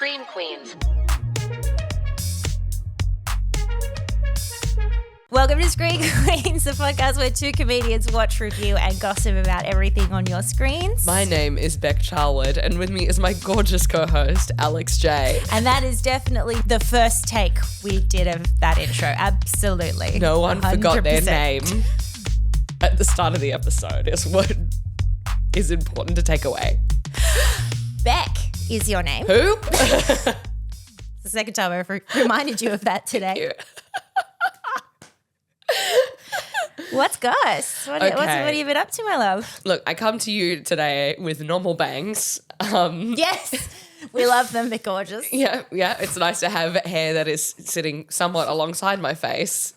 Scream Queens. Welcome to Screen Queens, the podcast where two comedians watch, review, and gossip about everything on your screens. My name is Beck Charwood, and with me is my gorgeous co-host, Alex J. And that is definitely the first take we did of that intro. Absolutely. No one 100%. forgot their name at the start of the episode is what is important to take away. Beck is your name. Who? It's the second time I've reminded you of that today. What's Gus? What have you been up to, my love? Look, I come to you today with normal bangs. Yes, we love them. They're gorgeous. Yeah, it's nice to have hair that is sitting somewhat alongside my face.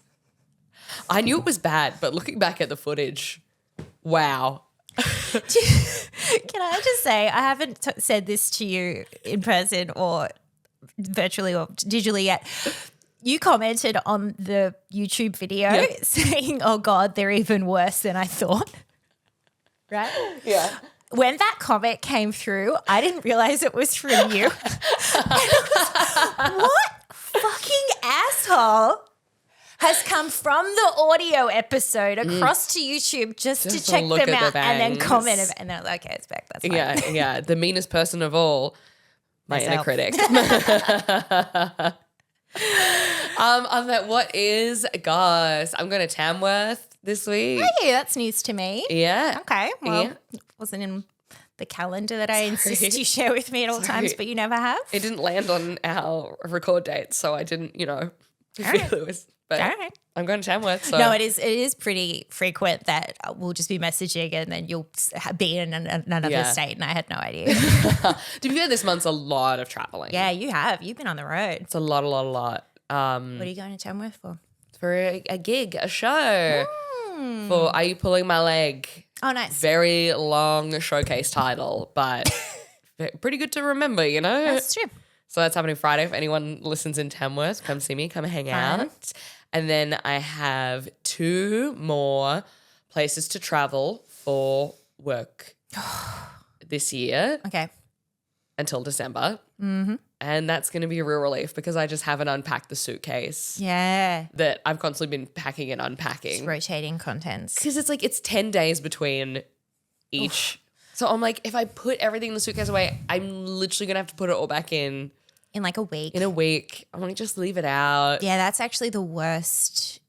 I knew it was bad, but looking back at the footage, wow. Can I just say, I haven't said this to you in person or virtually or digitally yet. You commented on the YouTube video saying, oh God, they're even worse than I thought. Right? Yeah. When that comment came through, I didn't realize it was from you. What fucking asshole has come from the audio episode across to YouTube just to check look them at out the and then bangs. comment and they're like, okay, it's back. That's fine. Yeah. The meanest person of all, my inner Myself. critic. I'm like, what is Gus? I'm going to Tamworth this week. Hey, that's news to me. Yeah. Okay. Well, Yeah. it wasn't in the calendar that I insist you share with me at all times, but you never have. It didn't land on our record date, so I didn't, feel it was. But All right. I'm going to Tamworth. So. No, it is pretty frequent that we'll just be messaging and then you'll be in another state and I had no idea. To be fair, this month's a lot of traveling. Yeah, you have. You've been on the road. It's a lot. What are you going to Tamworth for? For a gig, a show. For Are You Pulling My Leg? Oh, nice. Very long showcase title, but pretty good to remember, That's true. So that's happening Friday. If anyone listens in Tamworth, come see me, come hang out. And then I have 2 more places to travel for work this year Okay. until December. Mm-hmm. And that's going to be a real relief because I just haven't unpacked the suitcase Yeah. that I've constantly been packing and unpacking. It's rotating contents. Because it's 10 days between each. So I'm like, if I put everything in the suitcase away, I'm literally going to have to put it all back in In a week. a week. I'm like, just leave it out. Yeah, that's actually the worst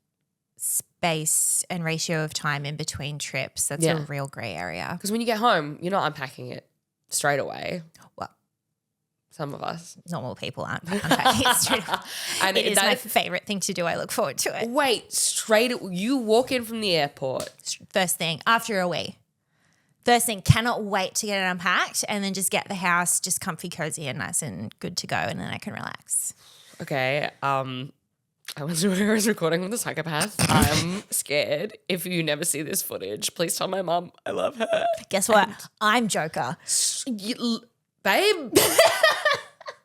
space and ratio of time in between trips. That's a real grey area. Because when you get home, you're not unpacking it straight away. Well, Some of us. normal people aren't unpacking it straight away. And It is my favourite thing to do. I look forward to it. Wait, you walk in from the airport. First thing, after a wee. First thing, cannot wait to get it unpacked and then just get the house just comfy, cozy and nice and good to go and then I can relax. Okay, I was recording with a psychopath. I'm scared. If you never see this footage, please tell my mum I love her. Guess what? I'm Joker. Babe,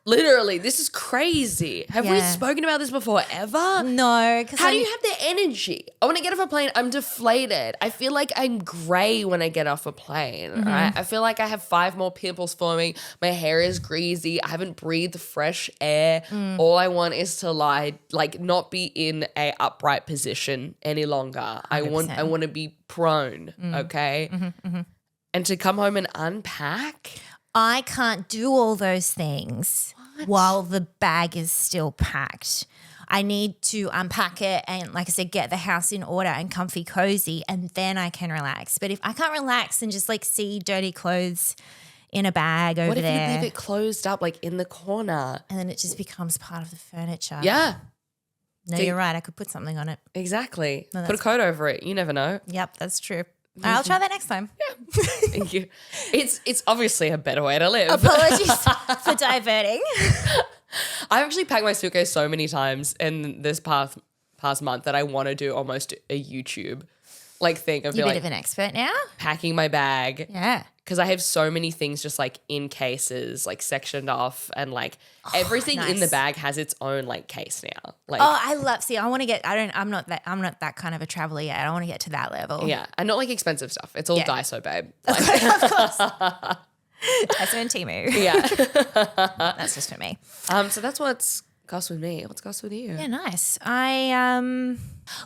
literally, this is crazy. Have we Yeah. spoken about this before ever? No, because How do you have the energy? When I get off a plane, I'm deflated. I feel like I'm grey when I get off a plane, right? I feel like I have 5 more pimples forming. My hair is greasy. I haven't breathed fresh air. All I want is to lie, like not be in a upright position any longer. I want to be prone, okay? And to come home and unpack. I can't do all those things while the bag is still packed. I need to unpack it and, like I said, get the house in order and comfy, cozy, and then I can relax. But if I can't relax and just like see dirty clothes in a bag over What if there, you leave it closed up, like in the corner? and then it just becomes part of the furniture. Yeah, No, you're right. I could put something on it. exactly. No, Put a that's- coat over it. You never know. Yep, that's true. I'll try that next time. Thank you. It's obviously a better way to live. Apologies for diverting. I've actually packed my suitcase so many times in this past month that I want to do almost a YouTube thing of You're a bit like of an expert now. packing my bag Yeah. because I have so many things just like in cases, like sectioned off, and like everything in the nice. bag has its own like case now. Like Oh, I love. See, I want to get. I'm not that kind of a traveler yet. I don't want to get to that level. yeah, and not like expensive stuff. It's all Yeah. Daiso, babe. Of course. Tesco and Temu. Yeah. That's just for me. So that's what's goes with me. What's goes with you? Yeah, nice.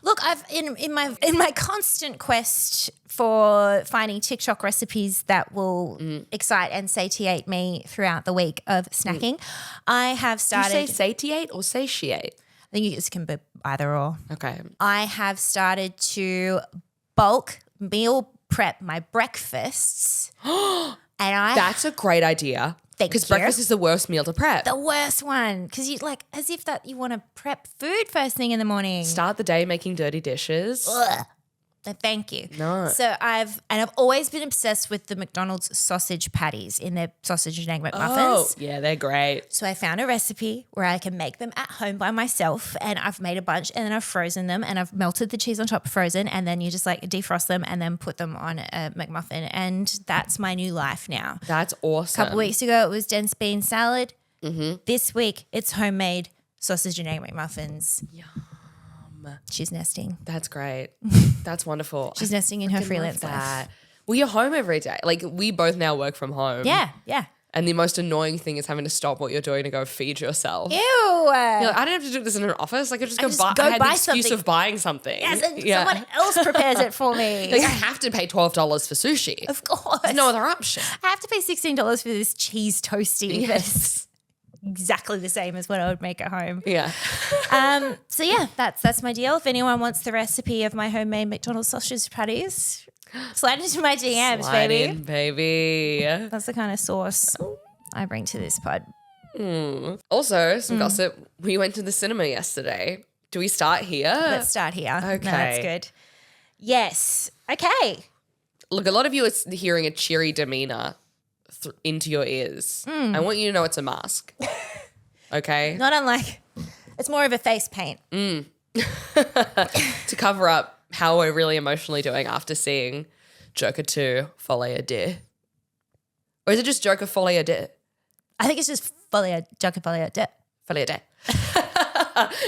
Look, I've in my constant quest for finding TikTok recipes that will excite and satiate me throughout the week of snacking. I have started. Do you say satiate or satiate? I think it can be either or. Okay. I have started to bulk meal prep my breakfasts, and That's a great idea. Thank Because you. breakfast is the worst meal to prep. The worst one, because you like as if that you want to prep food first thing in the morning. Start the day making dirty dishes. Ugh. No, thank you. No. So I've always been obsessed with the McDonald's sausage patties in their sausage and egg McMuffins. Oh, yeah, they're great. So I found a recipe where I can make them at home by myself, and I've made a bunch, and then I've frozen them, and I've melted the cheese on top frozen, and then you just like defrost them and then put them on a McMuffin, and that's my new life now. That's awesome. A couple weeks ago it was dense bean salad. This week it's homemade sausage and egg McMuffins. Yum. She's nesting. That's great. That's wonderful. She's nesting in her Love freelance life. that. Well, you're home every day. Like we both now work from home. Yeah, yeah. And the most annoying thing is having to stop what you're doing to go feed yourself. Ew. You're like, I don't have to do this in an office. Like I just go buy. I had the excuse something. of buying something. Yes, and someone else prepares it for me. Like I have to pay $12 for sushi. Of course. There's no other option. I have to pay $16 for this cheese toasty that's exactly the same as what I would make at home. Yeah. So yeah, that's my deal. If anyone wants the recipe of my homemade McDonald's sausage patties, slide into my DMs, Slide baby. in, baby. That's the kind of sauce I bring to this pod. Also, some gossip. We went to the cinema yesterday. Do we start here? Let's start here. Okay. No, that's good. Yes. Okay. Look, a lot of you are hearing a cheery demeanor into your ears. I want you to know it's a mask. Okay? Not unlike, it's more of a face paint. To cover up how we're really emotionally doing after seeing Joker 2, Folie Deux. Or is it just Joker Folie Deux? I think it's just Joker Folie. Folie Deux.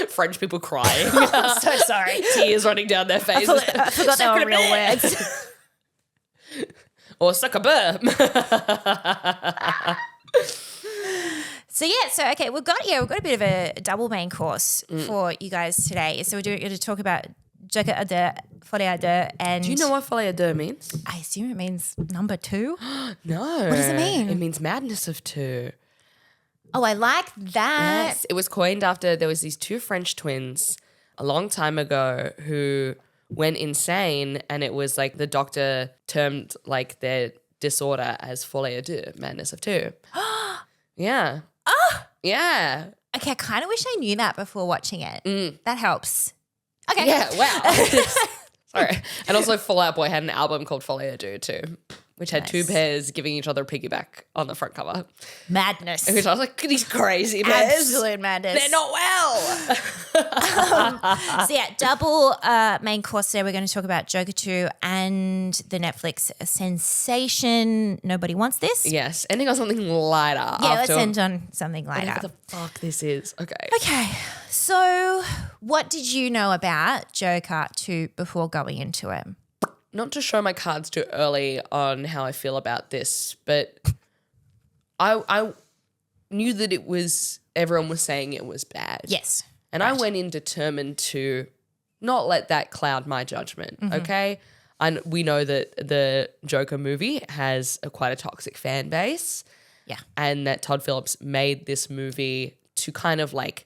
French people crying. I'm so sorry. Tears running down their faces. I forgot they were real words. Or suck a burp. So okay, we've got a bit of a double main course for you guys today. So we're going to talk about Joker à deux, Folie à deux, and Do you know what Folie à deux means? I assume it means number 2. No. What does it mean? It means madness of two. Oh, I like that. Yes, it was coined after there was these two French twins a long time ago who went insane, and it was like the doctor termed like their disorder as folie à deux, madness of two. Yeah. Oh, Yeah. okay. I kind of wish I knew that before watching it. That helps. Okay. Yeah, wow. Sorry. And also Fall Out Boy had an album called Folie à deux too, which had two pairs giving each other piggyback on the front cover. Madness. Which I was like, these crazy bears. Absolute madness. They're not well. So yeah, double main course today. We're going to talk about Joker 2 and the Netflix sensation Nobody Wants This. Yes, ending on something lighter. Yeah, let's end on something What lighter. the fuck this is. Okay. Okay, so what did you know about Joker 2 before going into it? Not to show my cards too early on how I feel about this, but I knew that everyone was saying it was bad. Yes. And I went in determined to not let that cloud my judgment, okay? And we know that the Joker movie has quite a toxic fan base. Yeah. And that Todd Phillips made this movie to kind of like,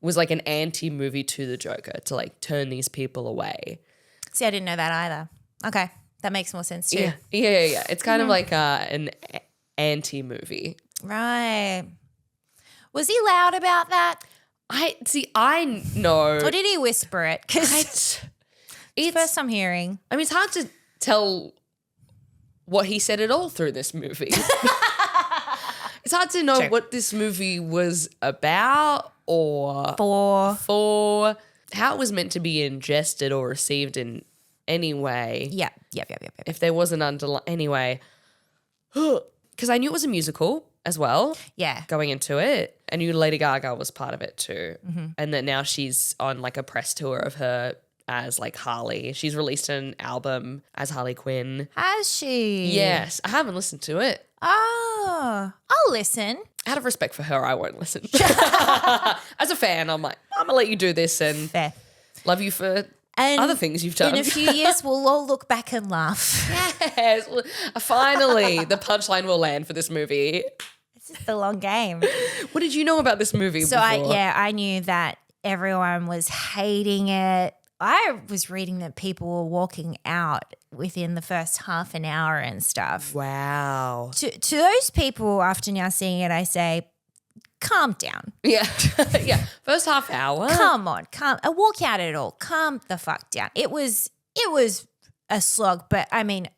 was like an anti-movie to the Joker, to like turn these people away. See, I didn't know that either. Okay, that makes more sense too. Yeah. It's kind of like an anti-movie. Right. Was he loud about that? I know. Or did he whisper it? Because it's first I'm hearing. I mean, it's hard to tell what he said at all through this movie. It's hard to know what this movie was about or for how it was meant to be ingested or received in any way. Yep. If there was an anyway, because I knew it was a musical as well. Yeah. Going into it, I knew Lady Gaga was part of it too, and that now she's on like a press tour of her as like Harley. She's released an album as Harley Quinn. Has she? Yes, I haven't listened to it. Oh, I'll listen. Out of respect for her, I won't listen. As a fan, I'm like, I'm going to let you do this and Fair. love you for And other things you've done. in a few years, we'll all look back and laugh. Yes. Finally, the punchline will land for this movie. This is the long game. What did you know about this movie So before? I knew that everyone was hating it. I was reading that people were walking out within the first half an hour and stuff. Wow. To those people, after now seeing it, I say, calm down. Yeah. Yeah. First half hour. Come on, walk out at all. Calm the fuck down. It was a slog, but I mean,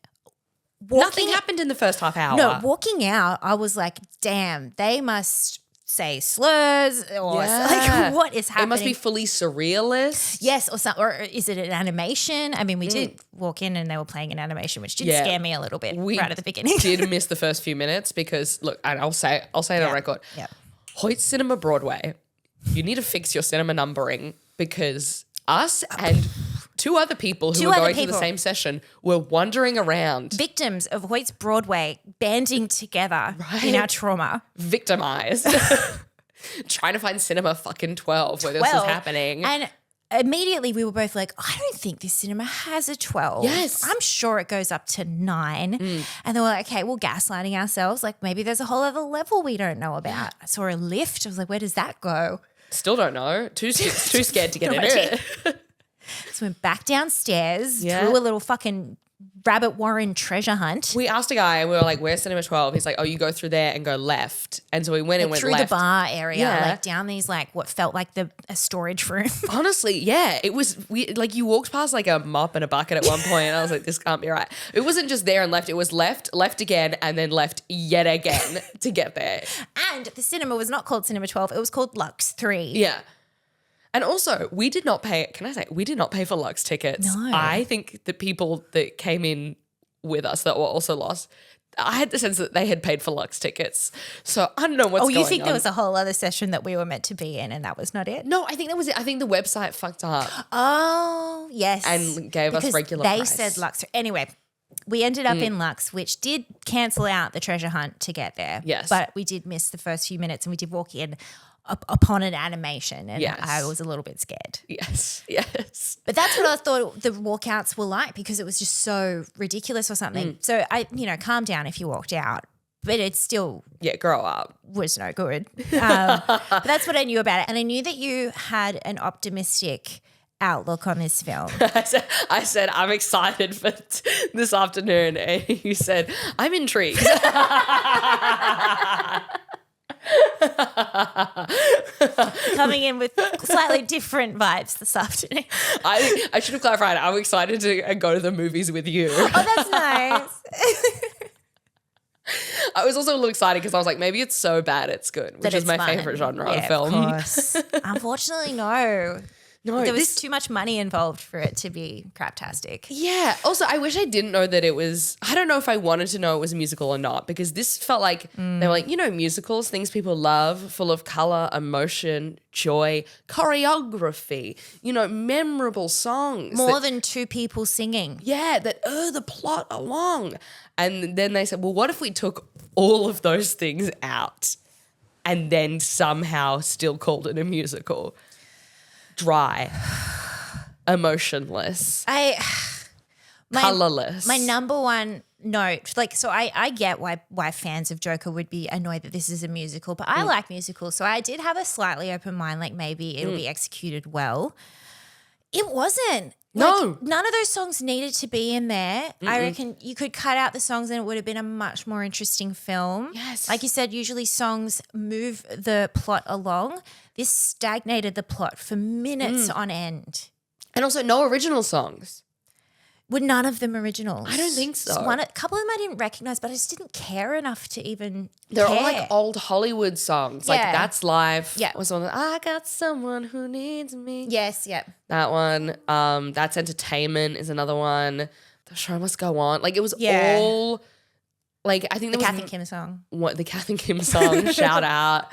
Nothing happened in the first half hour. No, walking out, I was like, damn, they must say slurs or like what is happening? It must be fully surrealist. Yes, or is it an animation? I mean, we did walk in and they were playing an animation, which did scare me a little bit right at the beginning. Did miss the first few minutes because look, and I'll say it on record. Yeah. Hoyt Cinema Broadway, you need to fix your cinema numbering because us and two other people who were going to the same session were wandering around. Victims of Hoyt's Broadway banding together in our trauma. Victimized. Trying to find cinema fucking 12 where this was happening. And immediately we were both like, I don't think this cinema has a 12. Yes. I'm sure it goes up to 9. And they were like, okay, we're gaslighting ourselves. Like maybe there's a whole other level we don't know about. I saw a lift. I was like, where does that go? Still don't know. Too scared to get in it. So went back downstairs, through a little fucking rabbit warren treasure hunt. We asked a guy and we were like, where's Cinema 12? He's like, oh, you go through there and go left. And so we went and went through left. the bar area, like down these like what felt like a storage room. Honestly, yeah. It was, like you walked past like a mop and a bucket at one point and I was like, this can't be right. It wasn't just there and left. It was left again and then left yet again to get there. And the cinema was not called Cinema 12. It was called Lux 3. Yeah. And also, we did not pay for Lux tickets. No. I think the people that came in with us that were also lost, I had the sense that they had paid for Lux tickets. So I don't know what's going on. Oh, you think there was a whole other session that we were meant to be in and that was not it? No, I think that was it. I think the website fucked up. Oh, yes. And gave us regular they price. said Lux. Anyway, we ended up in Lux, which did cancel out the treasure hunt to get there. Yes. But we did miss the first few minutes and we did walk in upon an animation and I was a little bit scared. Yes. But that's what I thought the walkouts were like because it was just so ridiculous or something. So calm down if you walked out, but it still grow up. was no good. But that's what I knew about it. And I knew that you had an optimistic outlook on this film. I said I'm excited for this afternoon and you said, I'm intrigued. Coming in with slightly different vibes this afternoon. I should have clarified. I'm excited to go to the movies with you. Oh, that's nice. I was also a little excited because I was like, maybe it's so bad it's good, which is my favorite genre of film. Of course. Unfortunately, no. No, there was too much money involved for it to be craptastic. Yeah. Also, I wish I didn't know that it was, I don't know if I wanted to know it was a musical or not because this felt like they were like, musicals, things people love, full of color, emotion, joy, choreography, memorable songs. More than two people singing. Yeah, that the plot along. And then they said, well, what if we took all of those things out and then somehow still called it a musical? Dry, emotionless, colorless. My number one note, I get why fans of Joker would be annoyed that this is a musical, but I like musicals, so I did have a slightly open mind, like maybe it'll be executed well. It wasn't. No. None of those songs needed to be in there. I reckon you could cut out the songs and it would have been a much more interesting film. Yes. Like you said, usually songs move the plot along. This stagnated the plot for minutes on end. And also no original songs. Were none of them originals? I don't think so. A couple of them I didn't recognize, but I just didn't care enough to even They're care. all like old Hollywood songs. Like That's Life. Yeah. Was one I got someone who needs me. Yes, yeah. That one. That's Entertainment is another one. The Show Must Go On. Like it was all like I think The there Kath and was Kim song. what the Kath and Kim song. Shout out.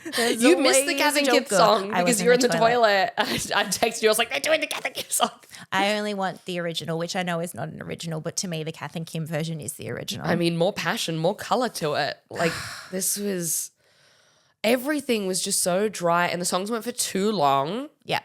You missed the Kath and Kit song because you're in the toilet. I texted you. I was like, they're doing the Kath and Kit song. I only want the original, which I know is not an original, but to me, the Kath and Kim version is the original. I mean, more passion, more color to it. Like this was, everything was just so dry, and the songs went for too long. Yeah.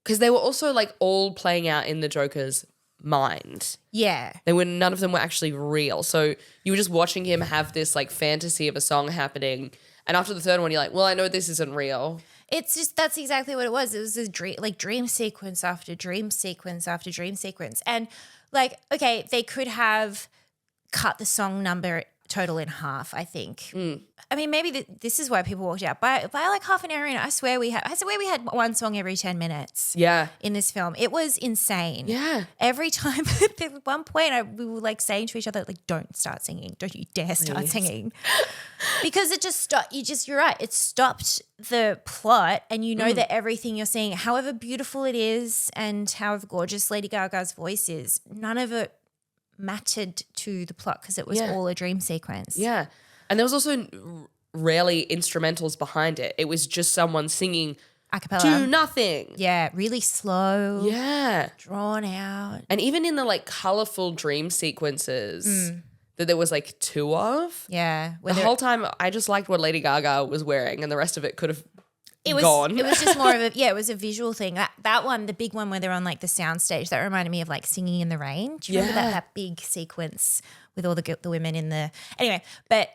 Because they were also like all playing out in the Joker's mind. Yeah. None of them were actually real. So you were just watching him have this like fantasy of a song happening. And after the third one, you're like, well, I know this isn't real. It's just, that's exactly what it was. It was a dream sequence after dream sequence after dream sequence. And like, okay, they could have cut the song number total in half, I think. I mean, maybe this is why people walked out. By like half an hour in, I swear we had one song every 10 minutes. Yeah. In this film. It was insane. Yeah. Every time, at one point, we were like saying to each other, like, don't start singing. Don't you dare start singing. Because it just stopped. You're right. It stopped the plot, and you know that everything you're seeing, however beautiful it is and however gorgeous Lady Gaga's voice is, none of it mattered to the plot because it was all a dream sequence. Yeah. And there was also rarely instrumentals behind it. It was just someone singing a cappella. To nothing. Yeah, really slow. Yeah. Drawn out. And even in the like colorful dream sequences that there was like two of. Yeah. The whole time I just liked what Lady Gaga was wearing, and the rest of it could have gone. It was just more of it was a visual thing. That one, the big one where they're on like the soundstage, that reminded me of like Singing in the Rain. Do you remember that big sequence with all the women in the – anyway, but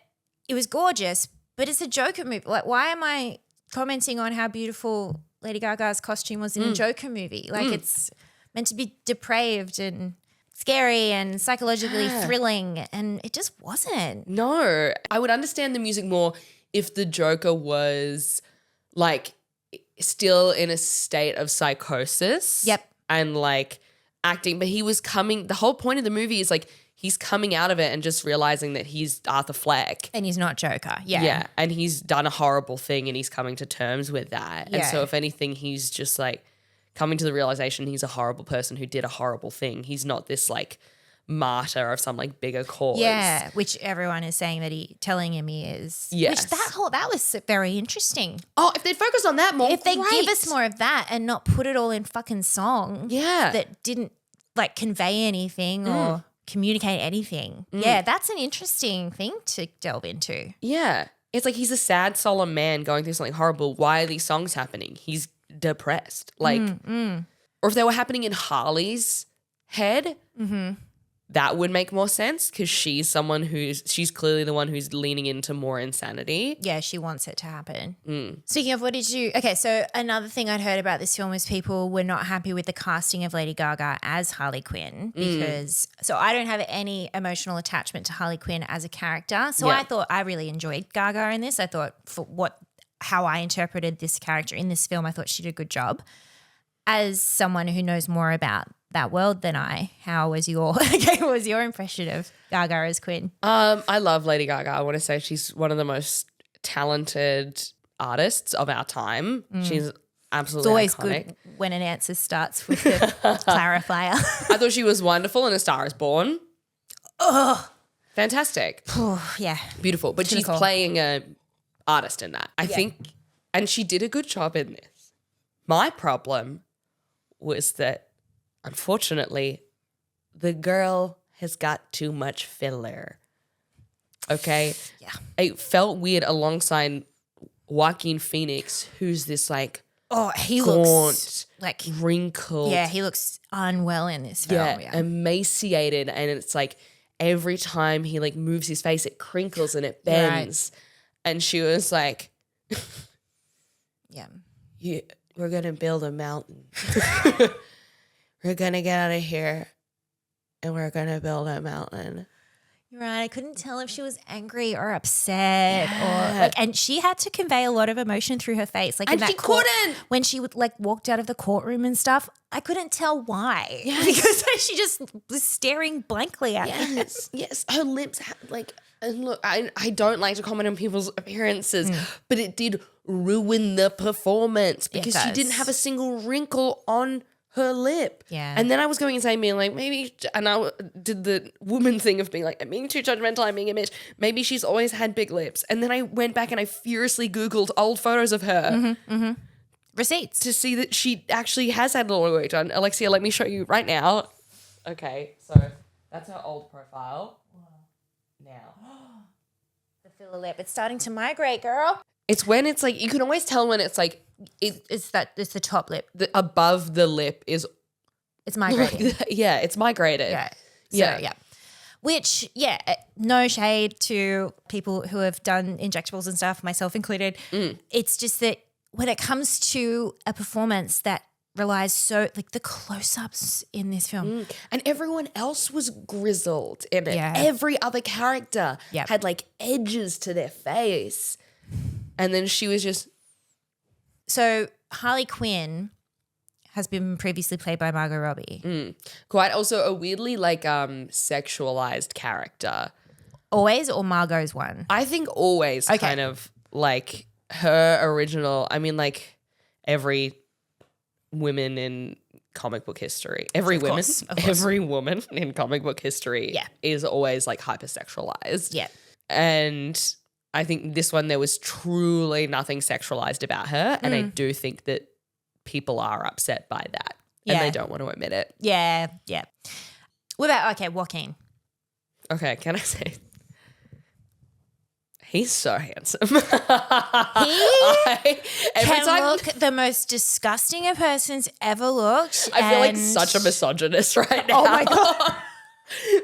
it was gorgeous, but it's a Joker movie. Like, why am I commenting on how beautiful Lady Gaga's costume was in a Joker movie? Like it's meant to be depraved and scary and psychologically thrilling, and it just wasn't. No. I would understand the music more if the Joker was – like still in a state of psychosis. Yep. And like acting. But he was the whole point of the movie is like he's coming out of it and just realizing that he's Arthur Fleck. And he's not Joker. Yeah. Yeah. And he's done a horrible thing and he's coming to terms with that. Yeah. And so if anything, he's just like coming to the realization he's a horrible person who did a horrible thing. He's not this like martyr of some like bigger cause. Yeah, which everyone is saying that telling him he is. Yes. Which that was very interesting. Oh, if they'd focus on that more, if they give us more of that and not put it all in fucking song. Yeah. That didn't like convey anything or communicate anything. Yeah, that's an interesting thing to delve into. Yeah. It's like he's a sad, solemn man going through something horrible. Why are these songs happening? He's depressed. Like, or if they were happening in Harley's head, that would make more sense because she's clearly the one who's leaning into more insanity. Yeah, she wants it to happen. Speaking of, so another thing I'd heard about this film was people were not happy with the casting of Lady Gaga as Harley Quinn because, so I don't have any emotional attachment to Harley Quinn as a character. So I thought I really enjoyed Gaga in this. I thought how I interpreted this character in this film, I thought she did a good job. As someone who knows more about that world than I, how was your impression of Gaga as Quinn? I love Lady Gaga. I want to say she's one of the most talented artists of our time. She's absolutely It's always iconic. good when an answer starts with the clarifier. I thought she was wonderful in A Star Is Born. Oh, fantastic. Yeah. Beautiful. But she's playing a artist in that. I think, and she did a good job in this. My problem was that, unfortunately, the girl has got too much filler. Okay? Yeah. It felt weird alongside Joaquin Phoenix, who's this like he gaunt, looks like wrinkled. Yeah, he looks unwell in this film. Yeah, emaciated, and it's like every time he like moves his face, it crinkles and it bends. Right. And she was like, we're gonna build a mountain. We're gonna get out of here and we're gonna build a mountain. You're right. I couldn't tell if she was angry or upset or like, and she had to convey a lot of emotion through her face. Like, and she couldn't. When she would like walked out of the courtroom and stuff, I couldn't tell why. Yes. Because she just was staring blankly at me. Yes. Her lips had like, and look, I don't like to comment on people's appearances, but it did ruin the performance because she didn't have a single wrinkle on her lip. Yeah. And then I was going insane being like, maybe, and I did the woman thing of being like, I'm being too judgmental, I'm being a bitch. Maybe she's always had big lips. And then I went back and I furiously Googled old photos of her Receipts. to see that she actually has had a lot of work done. Alexia, let me show you right now. Okay, so that's her old profile. Now. The filler lip. It's starting to migrate, girl. It's when it's like, you can always tell when it's like, It's the top lip. above the lip is It's migrating. yeah, it's migrated. Yeah. So, Yeah. yeah. Which, yeah, no shade to people who have done injectables and stuff, myself included. It's just that when it comes to a performance that relies so, like the close-ups in this film. And everyone else was grizzled in it. Yeah. Every other character Yep. had like edges to their face. And then she was just, So Harley Quinn has been previously played by Margot Robbie. quite also a weirdly like sexualized character. Always or Margot's one? I think always kind of like her original, I mean like every women in comic book history, every woman in comic book history is always like hypersexualized. Yeah. And I think this one there was truly nothing sexualized about her. And I do think that people are upset by that. And they don't want to admit it. Yeah, yeah. What about, Joaquin? Okay, can I say? He's so handsome. He Every can time look the most disgusting a person's ever looked. I feel like and- such a misogynist right now. Oh my God.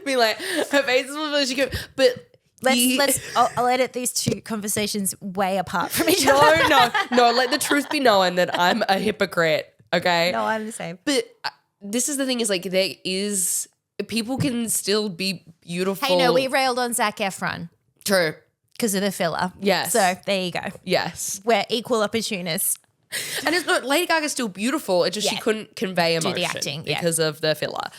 Be like, her face is what she could, but I'll edit these two conversations way apart from each other. no, let the truth be known that I'm a hypocrite, okay? No, I'm the same. But this is the thing is like people can still be beautiful. Hey, no, we railed on Zac Efron True. because of the filler. Yes. So there you go. Yes. We're equal opportunists. And it's not, Lady Gaga's still beautiful. It's just she couldn't convey emotion the acting, because of the filler.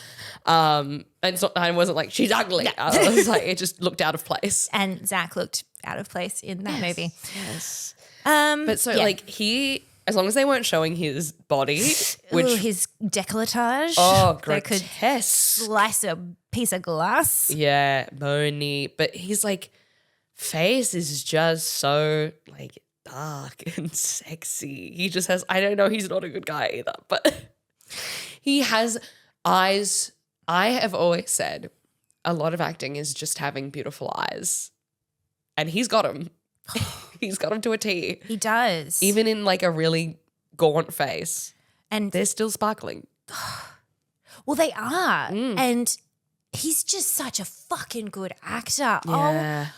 And it's not, I wasn't like, she's ugly. I was like, it just looked out of place. And Zac looked out of place in that movie. Yes. But So like as long as they weren't showing his body, which his décolletage. they could grotesque. slice a piece of glass. Yeah, bony. But his like face is just so like dark and sexy. He just has, I don't know, he's not a good guy either, but he has eyes. I have always said a lot of acting is just having beautiful eyes. And he's got them. He's got them to a T. He does. Even in like a really gaunt face. And They're still sparkling. well, they are. And he's just such a fucking good actor. Yeah. Oh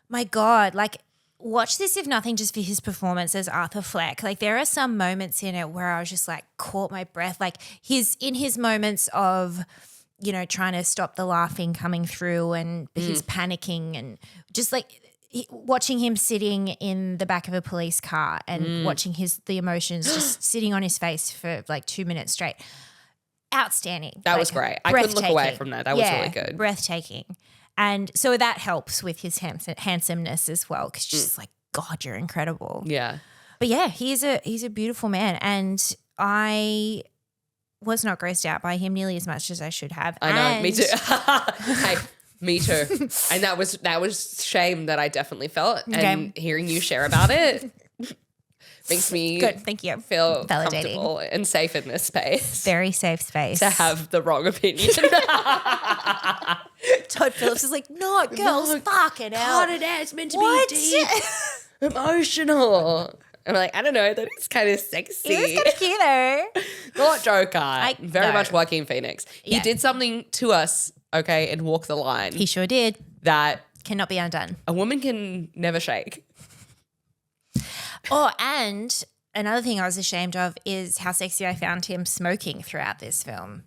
my God. Like, watch this if nothing just for his performance as Arthur Fleck. Like, there are some moments in it where I was just like caught my breath. Like in his moments of, trying to stop the laughing coming through and he's panicking and just like watching him sitting in the back of a police car and watching the emotions just sitting on his face for like 2 minutes straight. Outstanding. That was great. I couldn't look away from that. That was really good. Breathtaking. And so that helps with his handsomeness as well because just like, God, you're incredible. Yeah. But yeah, he's a beautiful man and I was not grossed out by him nearly as much as I should have. I know, me too. Hey, me too. And that was shame that I definitely felt. And hearing you share about it makes me good. Thank you. feel Validating. comfortable and safe in this space. Very safe space. To have the wrong opinion. Todd Phillips is like, no, girls, fuck it out. God, it is meant to be deep, emotional. I'm like, I don't know, that is kind of sexy. He was kind of cute though. Not Joker. Very much Joaquin Phoenix. Yeah. He did something to us, okay, and walk the line. He sure did. That cannot be undone. A woman can never shake. Oh, and another thing I was ashamed of is how sexy I found him smoking throughout this film.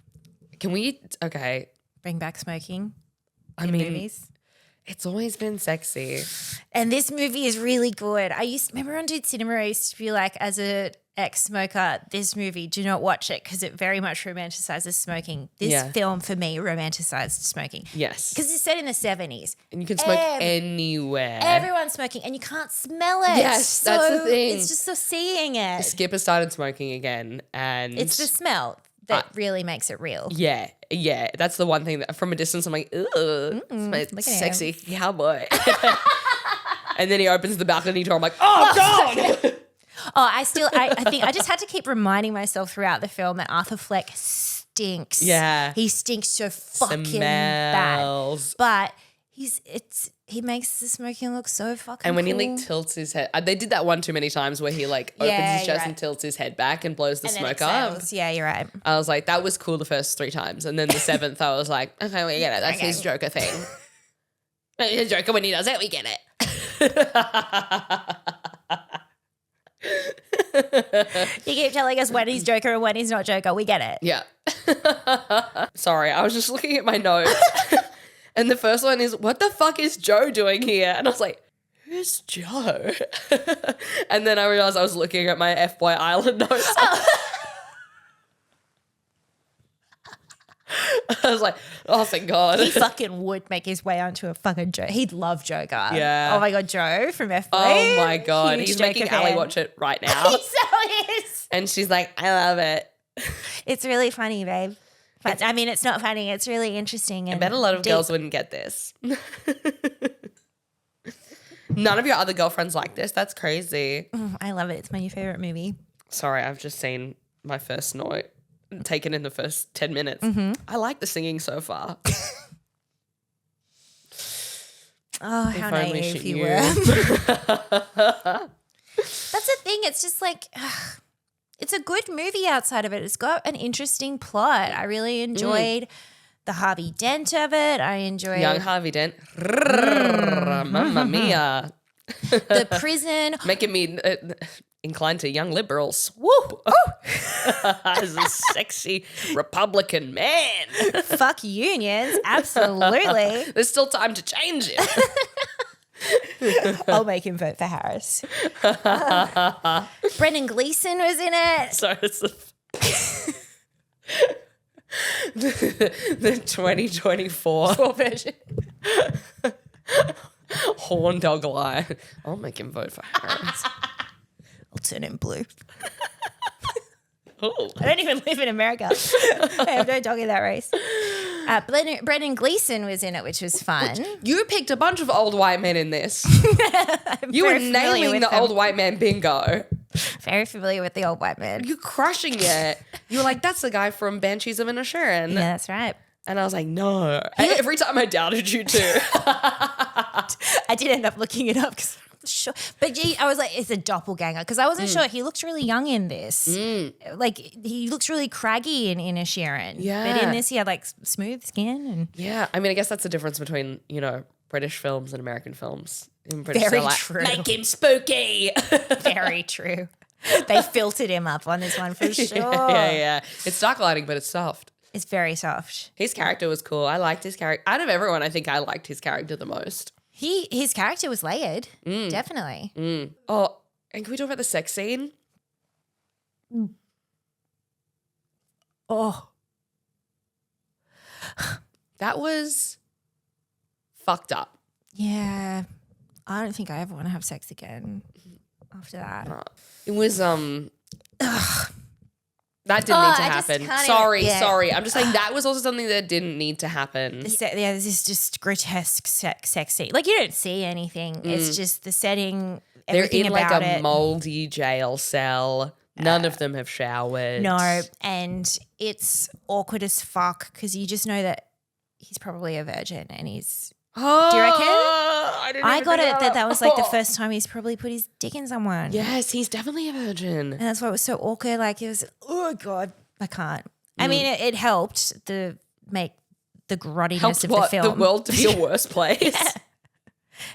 Can we, okay. Bring back smoking in mean, movies. It's always been sexy. And this movie is really good. Remember on Dude Cinema, I used to be like, as a ex-smoker, this movie, do not watch it because it very much romanticizes smoking. This film for me romanticized smoking. Yes. Because it's set in the 70s. And you can smoke anywhere. Everyone's smoking and you can't smell it. Yes, that's the thing. It's just so seeing it. Skipper started smoking again and it's the smell. that really makes it real. Yeah. That's the one thing that from a distance I'm like, ooh, it's my look at sexy cowboy. And then he opens the balcony door. I'm like, oh God. I think I just had to keep reminding myself throughout the film that Arthur Fleck stinks. Yeah. He stinks so fucking bad. But he makes the smoking look so fucking And when cool. he like tilts his head, they did that one too many times where he like opens his chest and tilts his head back and blows the and smoke then up. exhales. Yeah, you're right. I was like, that was cool the first 3 times. And then the 7th, I was like, okay, we get it. That's his Joker thing. His Joker, when he does it, we get it. You keep telling us when he's Joker and when he's not Joker. We get it. Yeah. Sorry, I was just looking at my notes. And the first one is, what the fuck is Joe doing here? And I was like, who's Joe? And then I realized I was looking at my F-Boy Island notes. I was like, oh, thank God. He fucking would make his way onto a fucking Joker. He'd love Joker. Yeah. Oh my God, Joe from F-Boy. Oh my God. Huge He's Joker making fan. Ali watch it right now. He so is. And she's like, I love it. It's really funny, babe. But I mean, it's not funny. It's really interesting. And I bet a lot of deep. girls wouldn't get this. None of your other girlfriends like this. That's crazy. I love it. It's my new favorite movie. Sorry, I've just seen my first note taken in the first 10 minutes. I like the singing so far. Oh, how If only naive she you knew. were. That's the thing. It's just like, it's a good movie outside of it. It's got an interesting plot. I really enjoyed the Harvey Dent of it. I enjoyed Young Harvey Dent. Mamma mia. the prison. Making me inclined to young liberals. Woo! As a sexy Republican man. Fuck unions. Absolutely. There's still time to change it. I'll make him vote for Harris. Brendan Gleeson was in it. Sorry, it's the 2024 version. horn dog line. I'll make him vote for Harris. I'll turn him blue. Ooh. I don't even live in America. I have no dog in that race. Brendan Gleeson was in it, which was fun. You picked a bunch of old white men in this. You were very familiar nailing with the them. old white man bingo. Very familiar with the old white man. You're crushing it. You were like, that's the guy from Banshees of Inisherin. Yeah, that's right. And I was like, no. Every time I doubted you too. I did end up looking it up because sure. But I was like, it's a doppelganger because I wasn't sure. He looks really young in this. Like he looks really craggy in Inisherin. Yeah. But in this, he had like smooth skin and Yeah. I mean, I guess that's the difference between, British films and American films. In British, Very they're like, true. make him spooky. very true. They filtered him up on this one for sure. Yeah. It's dark lighting, but it's soft. It's very soft. His character was cool. I liked his character. Out of everyone, I think I liked his character the most. His character was layered. Definitely. Oh, and can we talk about the sex scene? Oh. That was fucked up. Yeah. I don't think I ever want to have sex again after that. It was that didn't need to happen. Sorry. I'm just saying that was also something that didn't need to happen. Yeah, this is just grotesque sex scene. Like you don't see anything. It's just the setting, They're everything in about like a it. moldy jail cell. None of them have showered. No, and it's awkward as fuck because you just know that he's probably a virgin and he's. Oh, Do you reckon? I got it that was like the Oh. first time he's probably put his dick in someone. Yes, he's definitely a virgin. And that's why it was so awkward. Like it was, oh God, I can't. I mean, it helped to make the grottiness Helped of what? the film. The world to be a worse place.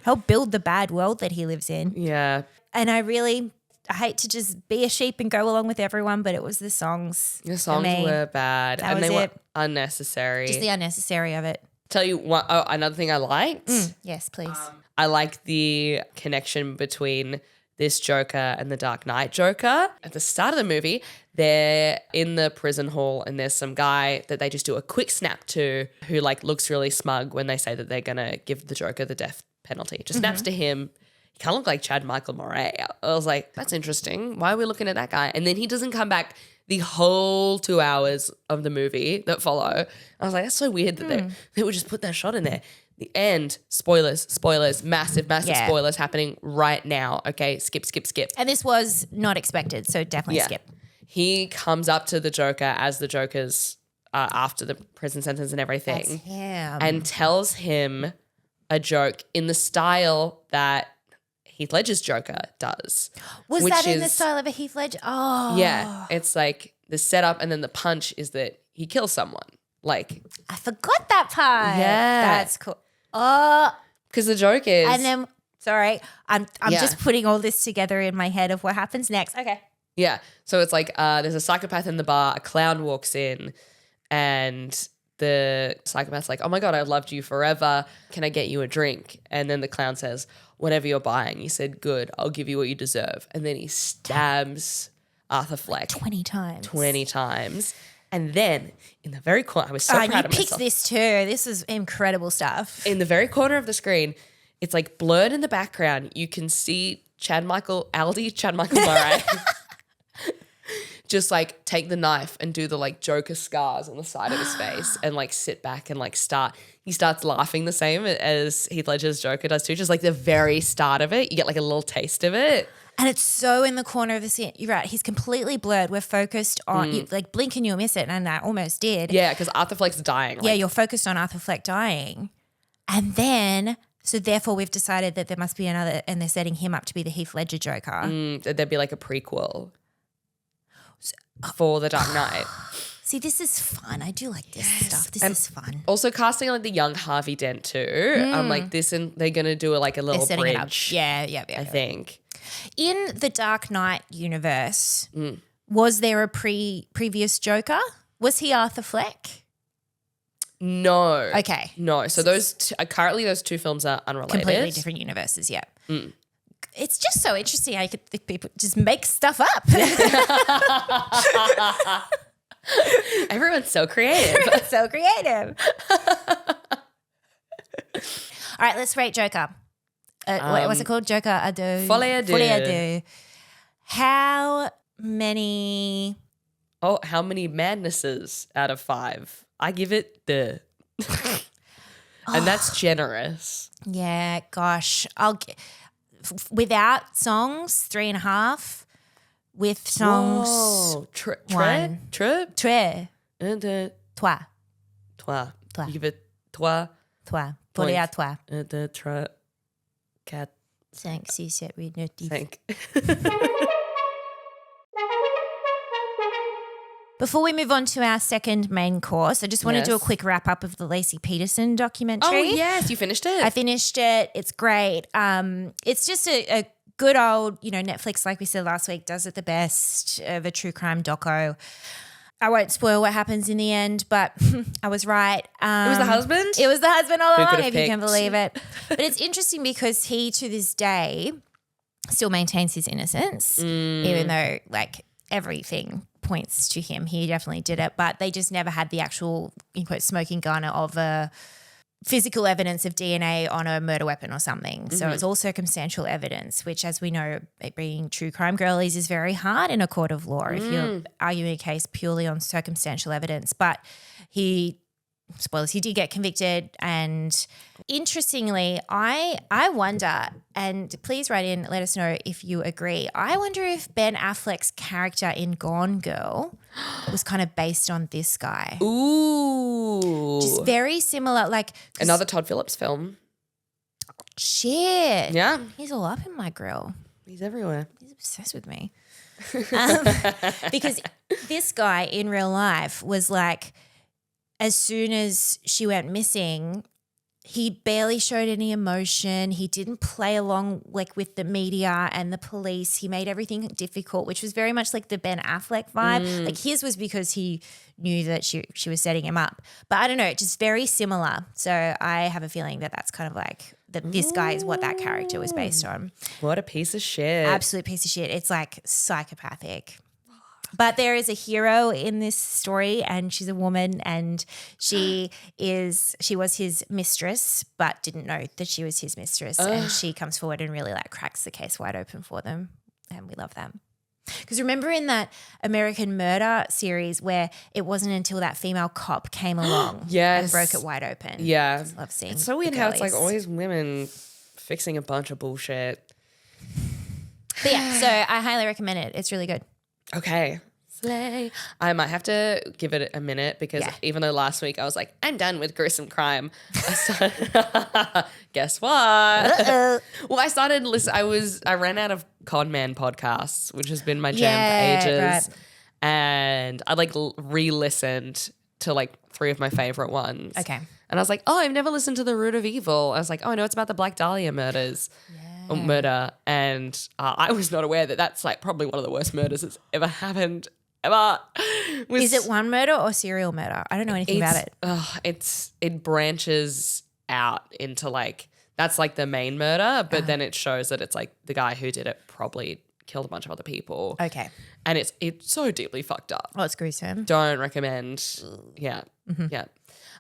Help build the bad world that he lives in. Yeah. And I hate to just be a sheep and go along with everyone, but it was the songs. The for songs me. were bad. That and was they were it. unnecessary. Just the unnecessary of it. Tell you what, another thing I liked. Yes, please. I like the connection between this Joker and the Dark Knight Joker. At the start of the movie, they're in the prison hall and there's some guy that they just do a quick snap to who like looks really smug when they say that they're going to give the Joker the death penalty. Just snaps to him. he kind of looked like Chad Michael Murray. I was like, that's interesting. Why are we looking at that guy? And then he doesn't come back the whole 2 hours of the movie that follow. I was like, that's so weird that they would just put that shot in there. The end, spoilers, massive spoilers happening right now. Okay, skip. And this was not expected, so definitely skip. He comes up to the Joker as the Joker's after the prison sentence and everything. That's him. And tells him a joke in the style that Heath Ledger's Joker does. Was that in the style of a Heath Ledger? Oh. Yeah. It's like the setup and then the punch is that he kills someone. Like, I forgot that part. Yeah. That's cool. Oh. Because the joke is. And then, sorry, I'm just putting all this together in my head of what happens next. Okay. Yeah. So it's like there's a psychopath in the bar, a clown walks in, and the psychopath's like, oh my God, I loved you forever. Can I get you a drink? And then the clown says, whatever you're buying. He said, good, I'll give you what you deserve. And then he stabs Arthur Fleck 20 times. 20 times. And then in the very corner, I was so proud of myself. You picked this too. This is incredible stuff. In the very corner of the screen, it's like blurred in the background. You can see Chad Michael Murray just like take the knife and do the like Joker scars on the side of his face and like sit back and like he starts laughing the same as Heath Ledger's Joker does too. Just like the very start of it, you get like a little taste of it. And it's so in the corner of the scene. You're right. He's completely blurred. We're focused on, you, like blink and you'll miss it. And I almost did. Yeah, because Arthur Fleck's dying. Yeah, you're focused on Arthur Fleck dying. And then, so therefore we've decided that there must be another, and they're setting him up to be the Heath Ledger Joker. There'd be like a prequel for The Dark Knight. See, this is fun. I do like this stuff. This is fun. Also casting like the young Harvey Dent too. I'm like this, and they're gonna do like a little bridge. Yeah. I think. In the Dark Knight universe, was there a previous Joker? Was he Arthur Fleck? No. Okay. No. So currently those two films are unrelated. Completely different universes, yeah. It's just so interesting how you could think people just make stuff up. Everyone's so creative. All right, let's rate Joker. What's it called? Joker à deux. Folie à deux. Folie à deux. How many madnesses out of 5? I give it the. And that's generous. Yeah, gosh. Without songs, 3.5. With songs, Whoa. 1. Tre. Toi. You give it toi. Folie à toi. 2, 3, 4, 5, 6, 7, 8, 9, 10. 5. Before we move on to our second main course, I just want to do a quick wrap up of the LACI Peterson documentary. Oh, yes. You finished it. I finished it. It's great. It's just a good old, Netflix, like we said last week, does it the best of a true crime doco. I won't spoil what happens in the end, but I was right. It was the husband? It was the husband all along, if picked? you can believe it. But it's interesting because he, to this day, still maintains his innocence, even though, like, everything points to him. He definitely did it, but they just never had the actual, in quote, smoking gun of a physical evidence of DNA on a murder weapon or something. So it's all circumstantial evidence, which, as we know, being true crime girlies is very hard in a court of law if you're arguing a case purely on circumstantial evidence. But he did get convicted. And interestingly, I wonder, and please write in, let us know if you agree, I wonder if Ben Affleck's character in Gone Girl was kind of based on this guy. Ooh. Just very similar. Like Another Todd Phillips film. Shit. Yeah. He's all up in my grill. He's everywhere. He's obsessed with me. Because this guy in real life was like, as soon as she went missing, he barely showed any emotion. He didn't play along like with the media and the police. He made everything difficult, which was very much like the Ben Affleck vibe. Like his was because he knew that she was setting him up. But I don't know, just very similar. So I have a feeling that that's kind of like that this guy is what that character was based on. What a piece of shit. Absolute piece of shit. It's like psychopathic. But there is a hero in this story, and she's a woman, and she was his mistress, but didn't know that she was his mistress. And she comes forward and really like cracks the case wide open for them, and we love them. Because remember in that American Murder series where it wasn't until that female cop came along and broke it wide open. Yeah. I just love seeing It's so weird how it's like girlies. always women fixing a bunch of bullshit. But yeah, so I highly recommend it. It's really good. Okay. Slay. I might have to give it a minute because even though last week I was like, I'm done with gruesome crime. Guess what? Well, I started listening. I ran out of Conman podcasts, which has been my jam for ages. Right. And I like re-listened to like 3 of my favorite ones. Okay. And I was like, oh, I've never listened to The Root of Evil. I was like, oh, I know it's about the Black Dahlia murders. Murder. And I was not aware that that's like probably one of the worst murders that's ever happened. Ever. Is it one murder or serial murder? I don't know anything about it. It branches out into like, that's like the main murder, but then it shows that it's like the guy who did it probably killed a bunch of other people. Okay. And it's so deeply fucked up. Oh, it's gruesome. Don't recommend. Yeah. Mm-hmm. Yeah.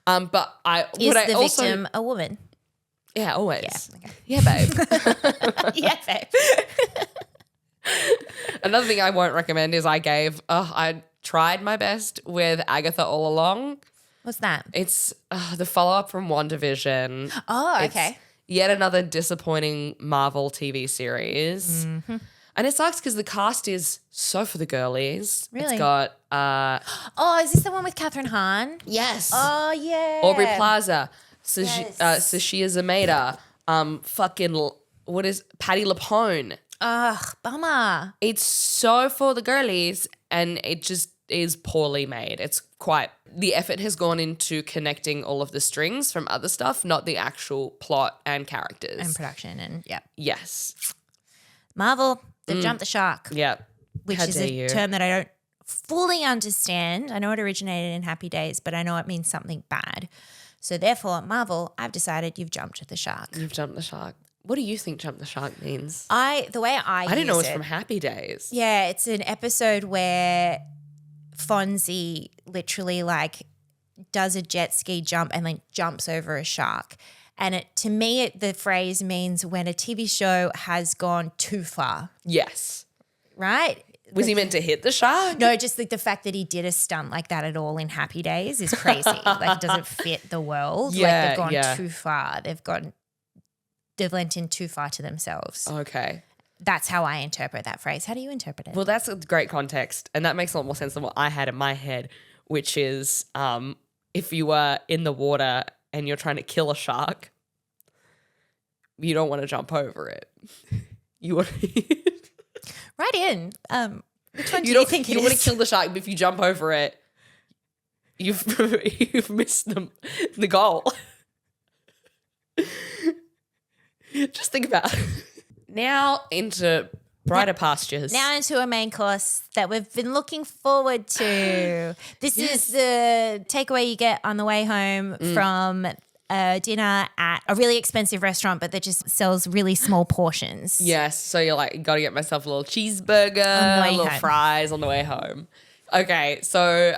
But Is the victim a woman? Yeah, always. Yeah, okay. Yeah, babe. Yeah, babe. Another thing I won't recommend is I tried my best with Agatha All Along. What's that? It's the follow-up from WandaVision. Oh, okay. It's yet another disappointing Marvel TV series. Mm-hmm. And it sucks because the cast is so for the girlies. Really? It's got oh, is this the one with Catherine Hahn? yes. Oh, yeah. Aubrey Plaza, Sashia Zameda, what is Patti LuPone. Ugh, bummer. It's so for the girlies and it just is poorly made. It's quite, the effort has gone into connecting all of the strings from other stuff, not the actual plot and characters. And production and Yes. Marvel, they've jumped the shark. Yeah. Which is a term that I don't fully understand. I know it originated in Happy Days, but I know it means something bad. So therefore, Marvel, I've decided you've jumped the shark. You've jumped the shark. What do you think jump the shark means? The way I didn't know it was it, from Happy Days. Yeah, it's an episode where Fonzie literally like does a jet ski jump and then jumps over a shark. And to me, the phrase means when a TV show has gone too far. Yes. Right? Was he meant to hit the shark? No, just like the fact that he did a stunt like that at all in Happy Days is crazy. Like it doesn't fit the world. Yeah, like they've gone too far. They've lent in too far to themselves. Okay. That's how I interpret that phrase. How do you interpret it? Well, that's a great context. And that makes a lot more sense than what I had in my head, which is if you were in the water and you're trying to kill a shark, you don't want to jump over it. You want right in. Which one do you think you want to kill the shark, but if you jump over it, you've missed the goal. Just think about it. Now into brighter pastures. Now into a main course that we've been looking forward to. This is the takeaway you get on the way home from dinner at a really expensive restaurant, but that just sells really small portions. Yes. So you're like, got to get myself a little cheeseburger, a little fries on the way home. Okay. So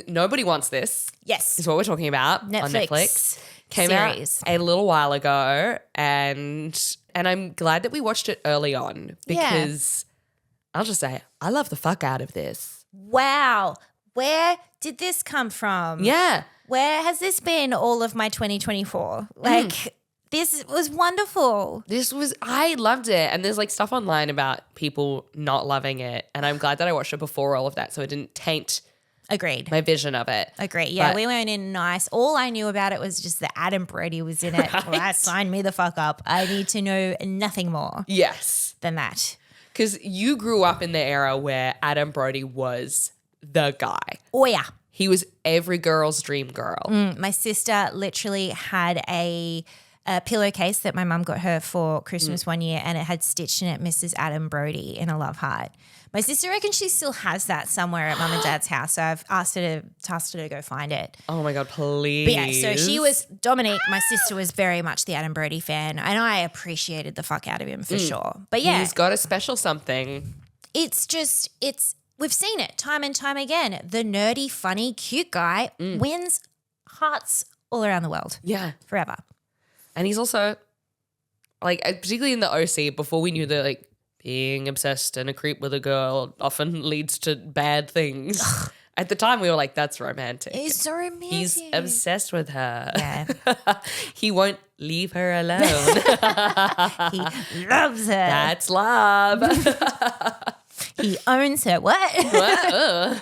nobody wants this. Yes. Is what we're talking about on Netflix. Came out a little while ago and I'm glad that we watched it early on because I'll just say I love the fuck out of this. Wow. Where did this come from? Yeah. Where has this been all of my 2024? Like this was wonderful. I loved it. And there's like stuff online about people not loving it. And I'm glad that I watched it before all of that so it didn't taint Agreed. my vision of it. Agreed. Yeah, we went in nice. All I knew about it was just that Adam Brody was in it. Well, that signed me the fuck up. I need to know nothing more than that. Because you grew up in the era where Adam Brody was the guy. Oh, yeah. He was every girl's dream girl. My sister literally had a pillowcase that my mum got her for Christmas one year and it had stitched in it Mrs. Adam Brody in a love heart. My sister reckons she still has that somewhere at mum and dad's house. So I've asked her to go find it. Oh my God, please. But yeah, so she was, Dominique, my sister was very much the Adam Brody fan and I appreciated the fuck out of him for sure. But yeah. He's got a special something. It's we've seen it time and time again. The nerdy, funny, cute guy wins hearts all around the world. Yeah. Forever. And he's also, like, particularly in the OC, before we knew that, like, being obsessed and a creep with a girl often leads to bad things. At the time, we were like, that's romantic. He's so romantic. He's obsessed with her. Yeah. He won't leave her alone. He loves her. That's love. He owns her. What? Whoa.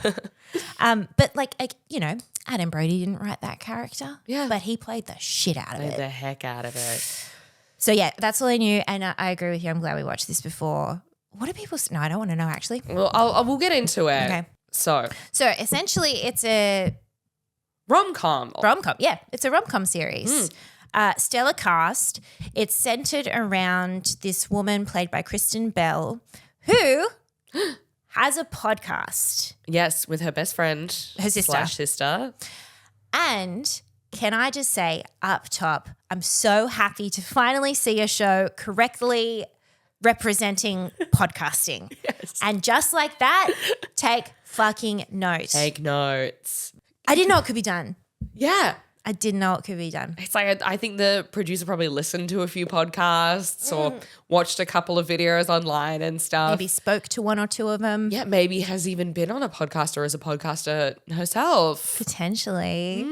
But like, you know, Adam Brody didn't write that character. Yeah. But he played the shit out of Played it. the heck out of it. So yeah, that's all I knew. And I agree with you. I'm glad we watched this before. What do people No, I don't want to know actually. Well, we'll get into it. Okay. So essentially it's a rom-com. rom-com. Yeah, it's a rom-com series. Stellar cast. It's centered around this woman played by Kristen Bell who has a podcast. Yes, with her best friend. Her sister. / sister. And can I just say up top, I'm so happy to finally see a show correctly representing podcasting. Yes. And just like that, take fucking note. Take notes. I didn't know it could be done. Yeah. I didn't know it could be done. It's like I think the producer probably listened to a few podcasts or watched a couple of videos online and stuff. Maybe spoke to one or two of them. Yeah, maybe has even been on a podcast or as a podcaster herself. Potentially.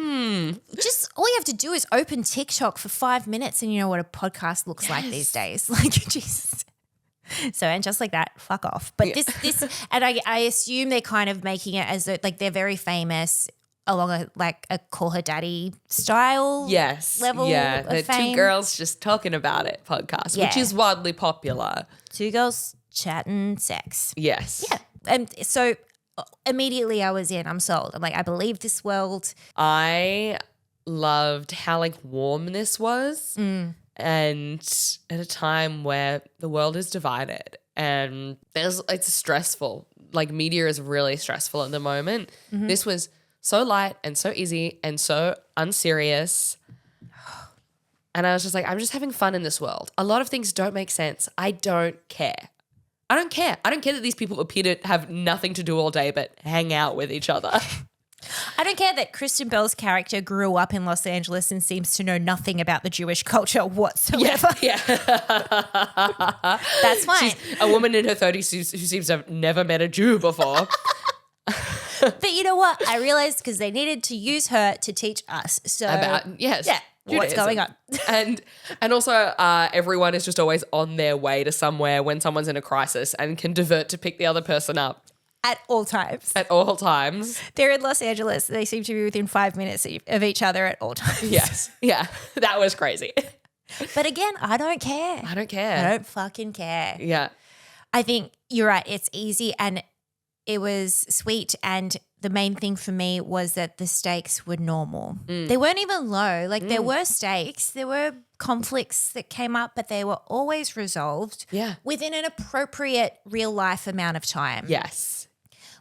Just all you have to do is open TikTok for 5 minutes and you know what a podcast looks like these days. Like, Jesus. So, and just like that, fuck off. But this, and I assume they're kind of making it as like they're very famous along a Call Her Daddy style level yeah. of The fame. Two girls just talking about it podcast, which is wildly popular. Two girls chatting sex. Yes. Yeah. And so immediately I was in. I'm sold. I'm like, I believe this world. I loved how like warm this was. And at a time where the world is divided and it's stressful. Like media is really stressful at the moment. This was so light and so easy and so unserious. And I was just like, I'm just having fun in this world. A lot of things don't make sense. I don't care. I don't care. I don't care that these people appear to have nothing to do all day but hang out with each other. I don't care that Kristen Bell's character grew up in Los Angeles and seems to know nothing about the Jewish culture whatsoever. Yeah. That's fine. She's a woman in her 30s who seems to have never met a Jew before. But you know what? I realized because they needed to use her to teach us. So Yes. yeah, what's Judaism. going on? And also everyone is just always on their way to somewhere when someone's in a crisis and can divert to pick the other person up. At all times. At all times. They're in Los Angeles. They seem to be within 5 minutes of each other at all times. Yes. Yeah. That was crazy. But again, I don't care. I don't care. I don't fucking care. Yeah. I think you're right. It's easy and it was sweet. And the main thing for me was that the stakes were normal. They weren't even low. Like there were stakes. There were conflicts that came up, but they were always resolved within an appropriate real life amount of time. Yes.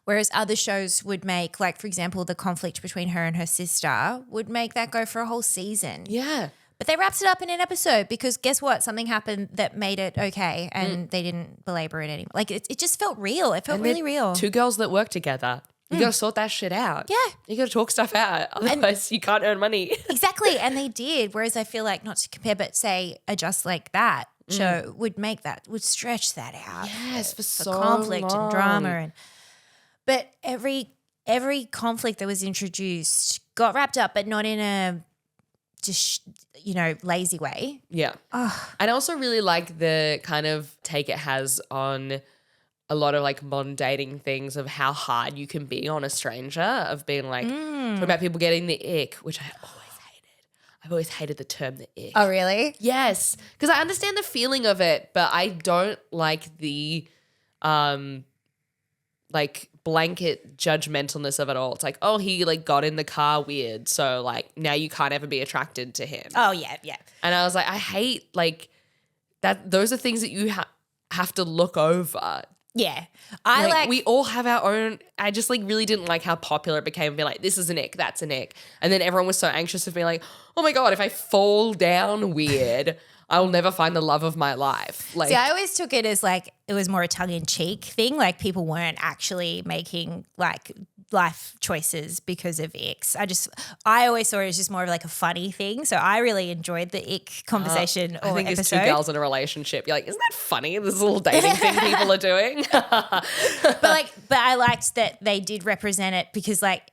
Whereas other shows would make, like, for example, the conflict between her and her sister would make that go for a whole season. Yeah. But they wrapped it up in an episode because guess what? Something happened that made it okay and they didn't belabor it anymore. Like, it just felt real. It felt really real. Two girls that work together. You got to sort that shit out. Yeah. You got to talk stuff out. Otherwise, you can't earn money. Exactly. And they did. Whereas I feel like, not to compare, but say a Just Like That show would stretch that out. Yes, for so conflict long. and drama. But every conflict that was introduced got wrapped up, but not in a just, lazy way. Yeah. And I also really like the kind of take it has on a lot of like modern dating things of how hard you can be on a stranger, of being like, talking about people getting the ick, which I always hated. I've always hated the term the ick. Oh, really? Yes. Because I understand the feeling of it, but I don't like the like blanket judgmentalness of it all. It's like, oh, he like got in the car weird, so like now you can't ever be attracted to him. Oh, yeah, yeah. And I was like, I hate like that. Those are things that you have to look over. Yeah. We all have our own. I just like really didn't like how popular it became. Be like, this is an ick, that's an ick. And then everyone was so anxious of being like, oh my God, if I fall down weird, I will never find the love of my life. Like, See, I always took it as like it was more a tongue-in-cheek thing. Like people weren't actually making like life choices because of icks. I always saw it as just more of like a funny thing. So I really enjoyed the ick conversation I or think episode. it's two girls in a relationship. You're like, isn't that funny? This little dating thing people are doing. But I liked that they did represent it because like,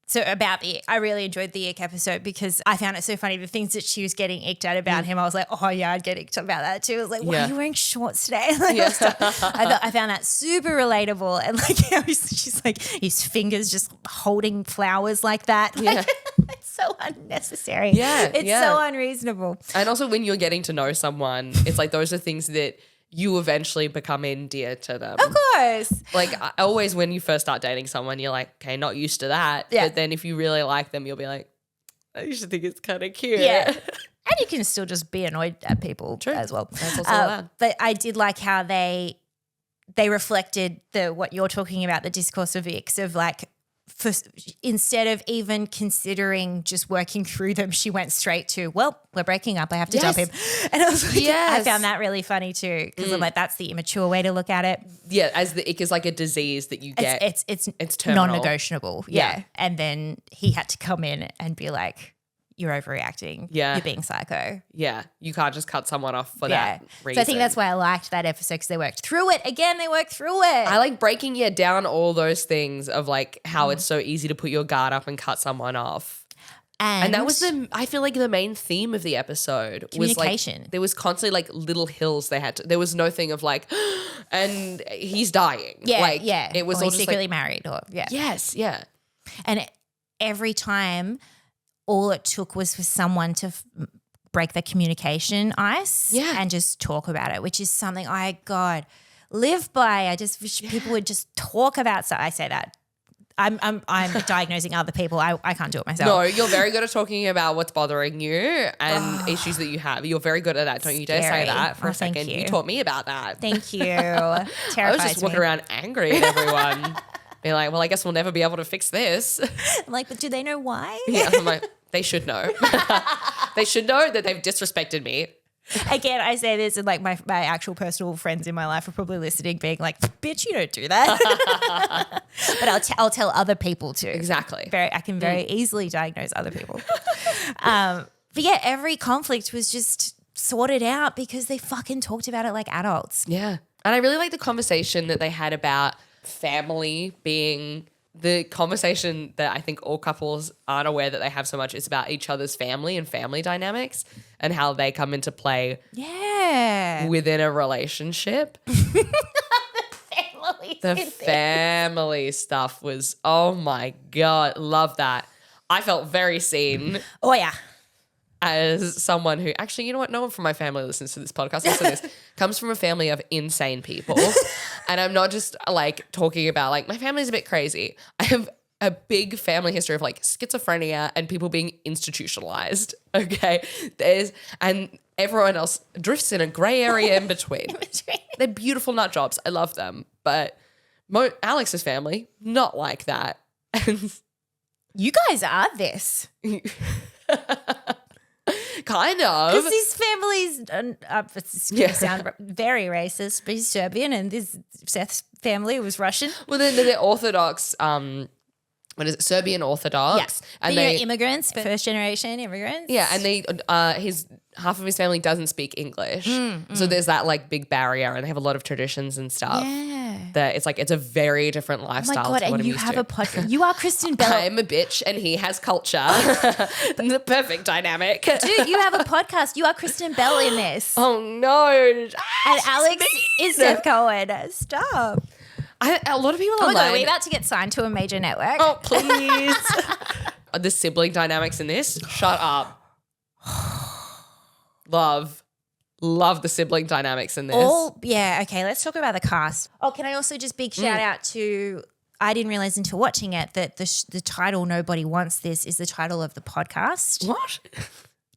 so about the ick, I really enjoyed the ick episode because I found it so funny. The things that she was getting icked at about him, I was like, oh yeah, I'd get icked about that too. I was like, why are you wearing shorts today? Like, I found that super relatable. And like how she's like, his fingers just holding flowers like that. Like, it's so unnecessary. Yeah, It's so unreasonable. And also when you're getting to know someone, it's like those are things that you eventually become endeared to them. Of course. Like always when you first start dating someone, you're like, okay, not used to that. Yeah. But then if you really like them, you'll be like, I used to think it's kind of cute. Yeah. And you can still just be annoyed at people as well. That's also allowed. But I did like how they reflected what you're talking about, the discourse of icks of like, instead of even considering just working through them, she went straight to, well, we're breaking up. I have to dump him. And I was like, I found that really funny too because I'm like, that's the immature way to look at it. Yeah, as the ick is like a disease that you get. It's terminal. non-negotiable. Yeah. And then he had to come in and be like, you're overreacting. Yeah. You're being psycho. Yeah, you can't just cut someone off for that reason. So I think that's why I liked that episode because they worked through it. Again, they worked through it. I like breaking down all those things of like how it's so easy to put your guard up and cut someone off. And that was I feel like the main theme of the episode communication. Was like, there was constantly like little hills they had to, there was no thing of like, and he's dying. It was or all he's just secretly like, married Yes, yeah. And every time all it took was for someone to break the communication ice and just talk about it, which is something I live by. I just wish people would just talk about. So I say that. I'm diagnosing other people. I can't do it myself. No, you're very good at talking about what's bothering you and issues that you have. You're very good at that. Don't you dare say that for a second. You taught me about that. Thank you. I was just walking around angry at everyone. Be like, well, I guess we'll never be able to fix this. I'm like, but do they know why? Yeah, I'm like, they should know. They should know that they've disrespected me. Again, I say this and like my actual personal friends in my life are probably listening being like, bitch, you don't do that. But I'll tell other people too. Exactly. I can very easily diagnose other people. But yeah, every conflict was just sorted out because they fucking talked about it like adults. Yeah. And I really like the conversation that they had about family being the conversation that I think all couples aren't aware that they have so much is about each other's family and family dynamics and how they come into play within a relationship. The family stuff was, oh my God, love that. I felt very seen. Oh yeah. As someone who actually, you know what? No one from my family listens to this podcast. Listen to this. Comes from a family of insane people. And I'm not just like talking about like my family's a bit crazy. I have a big family history of like schizophrenia and people being institutionalized. Okay. And everyone else drifts in a gray area in between. They're beautiful nut jobs. I love them. But Alex's family, not like that. You guys are this. Kind of. Because his family's, it's going to sound very racist, but he's Serbian and Seth's family was Russian. Well, they're Orthodox, what is it, Serbian Orthodox. Yeah. And they're immigrants, first generation immigrants. Yeah, and half of his family doesn't speak English. So there's that like big barrier and they have a lot of traditions and stuff. Yeah. That it's like, it's a very different lifestyle. Oh my God, and you have a podcast. You are Kristen Bell. I'm a bitch and he has culture. The perfect dynamic. Dude, you have a podcast. You are Kristen Bell in this. Oh no. And Alex is Seth Cohen. Stop. A lot of people Oh online. my God, are we about to get signed to a major network? Oh, please. The sibling dynamics in this, shut up. Love the sibling dynamics in this. Okay, let's talk about the cast. Oh, can I also just big shout out to, I didn't realize until watching it that the title Nobody Wants This is the title of the podcast. What?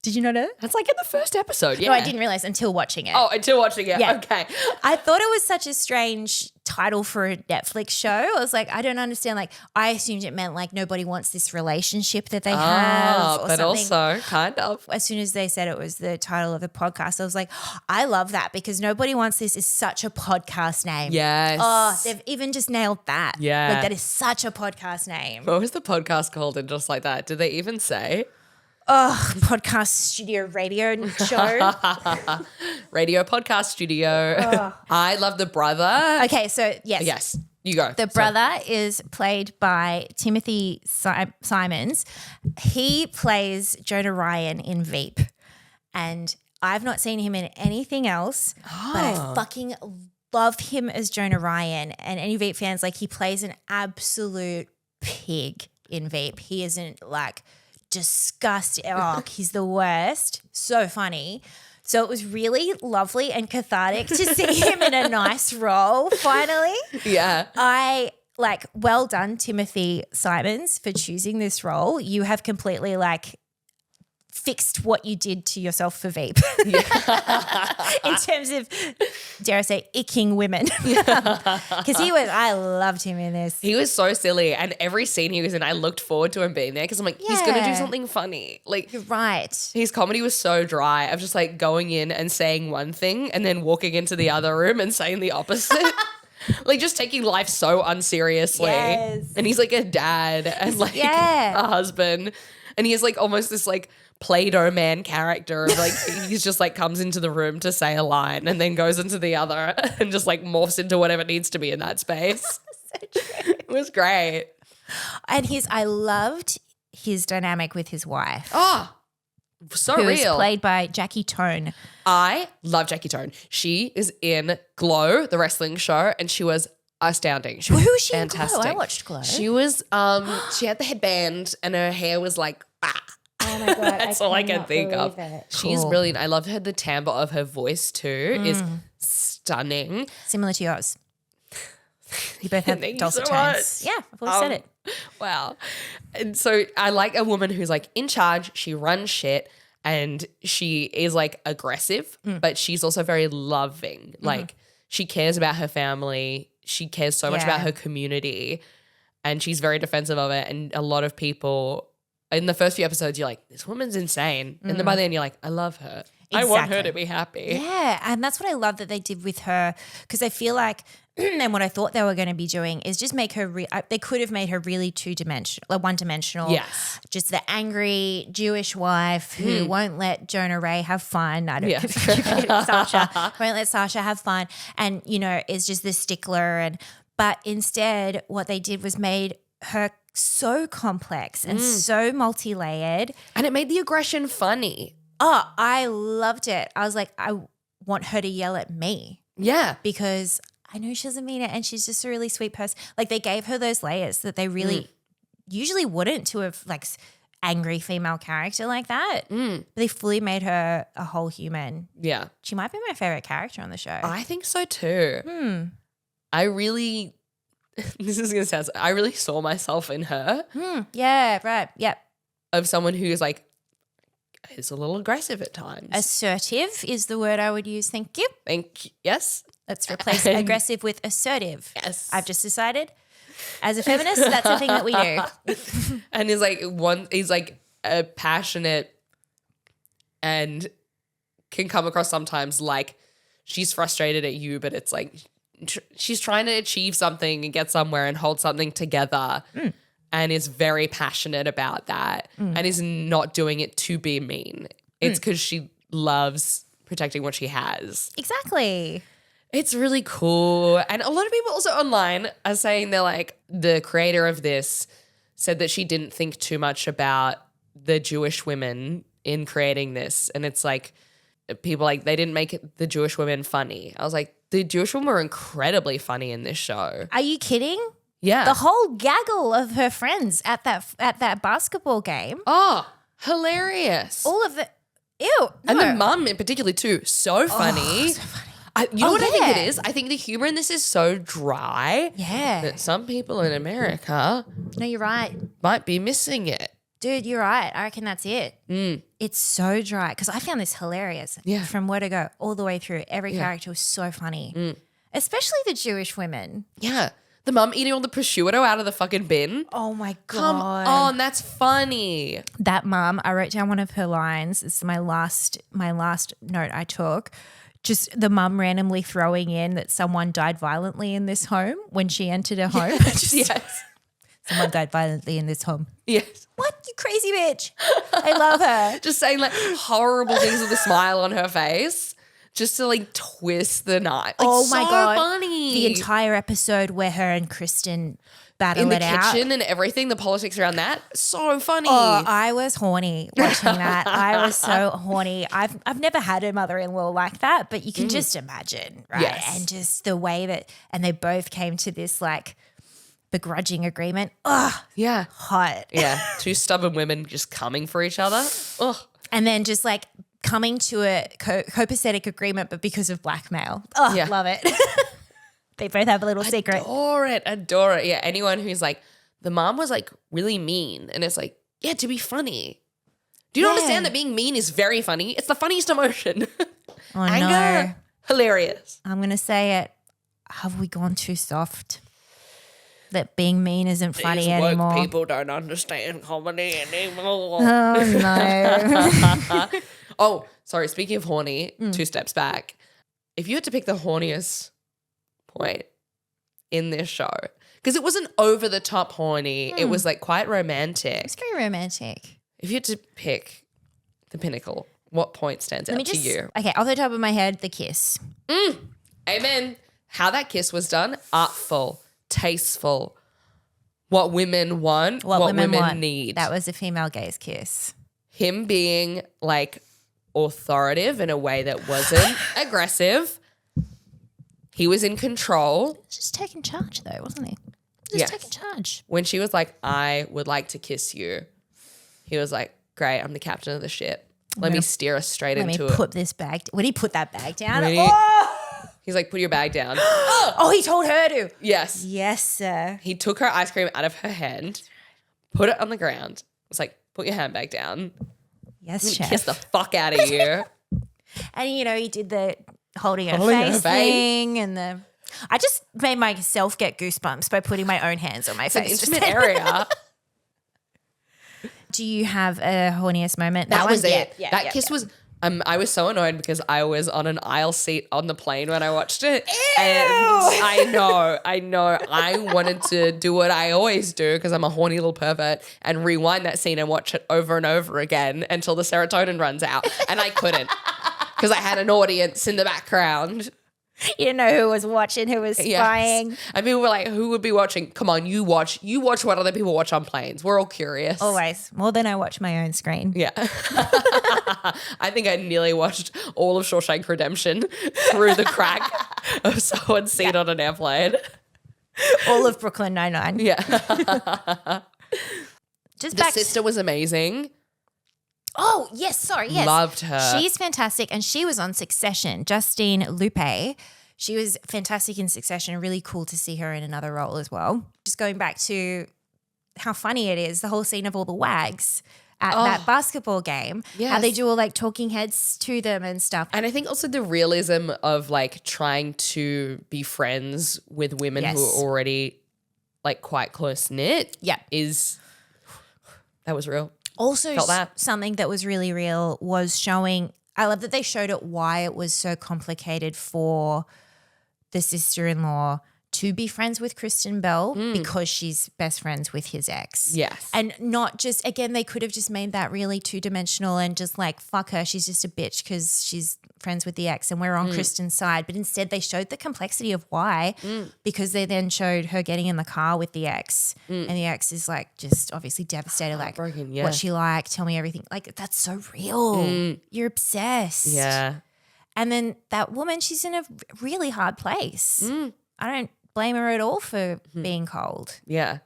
Did you not know? That's like in the first episode, yeah. No, I didn't realize until watching it. Oh, until watching it. Yeah. Okay. I thought it was such a strange title for a Netflix show. I was like, I don't understand. Like, I assumed it meant like nobody wants this relationship that they have or but something. also kind of. As soon as they said it was the title of the podcast, I was like, I love that because nobody wants this is such a podcast name. Yes. Oh, they've even just nailed that. Yeah. Like that is such a podcast name. What was the podcast called and just like that? Did they even say? Oh, podcast studio radio show. Radio podcast studio. I love the brother. Okay, so yes. Yes, you go. The brother is played by Timothy Simons. He plays Jonah Ryan in Veep. And I've not seen him in anything else, but I fucking love him as Jonah Ryan. And any Veep fans, like he plays an absolute pig in Veep. He isn't like disgusting. Oh, he's the worst. So funny. So it was really lovely and cathartic to see him in a nice role finally. Yeah. I like, well done, Timothy Simons, for choosing this role. You have completely like fixed what you did to yourself for Veep. In terms of, dare I say, icking women. Because I loved him in this. He was so silly. And every scene he was in, I looked forward to him being there because I'm like, he's going to do something funny. Like, You're right. his comedy was so dry of just like going in and saying one thing and then walking into the other room and saying the opposite. Like just taking life so unseriously. Yes. And he's like a dad and like a husband. And he has like almost this like Play-Doh man character of like he's just like comes into the room to say a line and then goes into the other and just like morphs into whatever needs to be in that space. So true. It was great. And I loved his dynamic with his wife. Oh, so who real. is played by Jackie Tone. I love Jackie Tone. She is in Glow, the wrestling show, and she was astounding. She was Who is she fantastic. in Glow? I watched Glow. She was she had the headband and her hair was like Oh my God. That's all I can think of. She's Cool. brilliant. I love her. The timbre of her voice too is stunning. Similar to yours. You both have Thank you dulcet so tones. much. Yeah, I've always said it. Wow. And so I like a woman who's like in charge. She runs shit and she is like aggressive, but she's also very loving. Like she cares about her family. She cares so much about her community and she's very defensive of it. And a lot of people in the first few episodes, you're like, this woman's insane. And then by the end, you're like, I love her. I want her to be happy. Yeah, and that's what I love that they did with her because I feel like, and what I thought they were going to be doing is just make her, they could have made her really two-dimensional, like one-dimensional. Yes. Just the angry Jewish wife who won't let Jonah Ray have fun. I don't know if you get it, Sasha. Won't let Sasha have fun and, you know, is just the stickler. But instead what they did was made her so complex and so multi-layered. And it made the aggression funny. Oh, I loved it. I was like, I want her to yell at me Yeah. because I know she doesn't mean it and she's just a really sweet person. Like they gave her those layers that they really usually wouldn't to a like angry female character like that. But they fully made her a whole human. Yeah. She might be my favorite character on the show. I think so too. I really, this is going to sound, I really saw myself in her Yeah, right. Yep. of someone who is like, is a little aggressive at times. Assertive is the word I would use. Thank you. Yes. Let's replace aggressive with assertive. Yes. I've just decided as a feminist, that's a thing that we do. And he's like a passionate and can come across sometimes like she's frustrated at you, but it's like she's trying to achieve something and get somewhere and hold something together and is very passionate about that and is not doing it to be mean. It's because she loves protecting what she has. Exactly. It's really cool. And a lot of people also online are saying they're like, the creator of this said that she didn't think too much about the Jewish women in creating this. And it's like, people like, they didn't make the Jewish women funny. I was like, the Jewish women were incredibly funny in this show. Are you kidding? Yeah. The whole gaggle of her friends at that basketball game. Oh, hilarious. All of the ew. And no. the mum in particular too. So funny. So funny. You know what I think yeah. it is? I think the humor in this is so dry Yeah. that some people in America No, you're right. might be missing it. Dude, you're right. I reckon that's it. It's so dry because I found this hilarious. Yeah. From where to go all the way through. Every character was so funny. especially the Jewish women. Yeah. The mum eating all the prosciutto out of the fucking bin. Oh my God. Come on, that's funny. That mum, I wrote down one of her lines. It's my last note I took. Just the mum randomly throwing in that someone died violently in this home when she entered her home. Yes. Someone died violently in this home. Yes. What, you crazy bitch? I love her. Just saying like horrible things with a smile on her face. Just to like twist the knife. Like, oh my so God. funny. The entire episode where her and Kristen battle in the it out. kitchen and everything, the politics around that, so funny. Oh, I was horny watching that. I was so horny. I've never had a mother-in-law like that, but you can just imagine, right? Yes. And just the way that, and they both came to this like begrudging agreement. Ugh, Yeah. hot. Yeah. Two stubborn women just coming for each other. Ugh. And then just like coming to a copacetic agreement, but because of blackmail. Oh, Yeah. love it. They both have a little secret. Adore it. Yeah, anyone who's like, the mom was like really mean. And it's like, yeah, to be funny. Do you not understand that being mean is very funny? It's the funniest emotion. Oh, Anger, no. hilarious. I'm going to say it. Have we gone too soft? That being mean isn't funny These woke anymore. people don't understand comedy anymore. Oh, no. Oh, sorry. Speaking of horny, 2 steps back. If you had to pick the horniest point in this show, because it wasn't over the top horny, it was like quite romantic. It's very romantic. If you had to pick the pinnacle, what point stands out to you? Okay, off the top of my head, the kiss. Amen. How that kiss was done, artful, tasteful. What women want, what women want. need. That was a female gaze kiss. Him being like authoritative in a way that wasn't aggressive. He was in control. Just taking charge though, wasn't he? Yes. Taking charge. When she was like, I would like to kiss you, he was like, great, I'm the captain of the ship. Let me steer us straight Let me into it. put this bag. When he put that bag down, When he- oh! He's like, put your bag down. Oh, he told her to. Yes. Yes, sir. He took her ice cream out of her hand, put it on the ground. Was like, put your handbag down. Yes, chef. Kiss the fuck out of you. And he did the holding her Holding her face face. thing and the. I just made myself get goosebumps by putting my own hands on my It's an face. intimate area. Do you have a horniest moment? That was one? it. Yeah, That kiss was. I was so annoyed because I was on an aisle seat on the plane when I watched it. Ew. And I know. I wanted to do what I always do because I'm a horny little pervert and rewind that scene and watch it over and over again until the serotonin runs out. And I couldn't because I had an audience in the background. You didn't know who was watching, who was spying. Yes. And people were like, who would be watching? Come on, you watch what other people watch on planes. We're all curious. Always. More than I watch my own screen. Yeah. I think I nearly watched all of Shawshank Redemption through the crack of someone's seat on an airplane. All of Brooklyn Nine-Nine. Yeah. Just The back sister was amazing. Oh, yes, sorry, yes. Loved her. She's fantastic, and she was on Succession. Justine Lupe. She was fantastic in Succession. Really cool to see her in another role as well. Just going back to how funny it is, the whole scene of all the wags at that basketball game. Yes. How they do all like talking heads to them and stuff. And I think also the realism of like trying to be friends with women who Yes. are already like quite close knit. Yeah. That was real. Also, Felt that. something that was really real was showing, I love that they showed it why it was so complicated for the sister-in-law to be friends with Kristen Bell because she's best friends with his ex. Yes. And not just, again, they could have just made that really two-dimensional and just like, fuck her, she's just a bitch because she's friends with the ex and we're on Kristen's side. But instead they showed the complexity of why because they then showed her getting in the car with the ex and the ex is like just obviously devastated, like Heartbroken, yeah. what she like, tell me everything. Like that's so real. You're obsessed. Yeah. And then that woman, she's in a really hard place. I don't blame her at all for being cold. Yeah.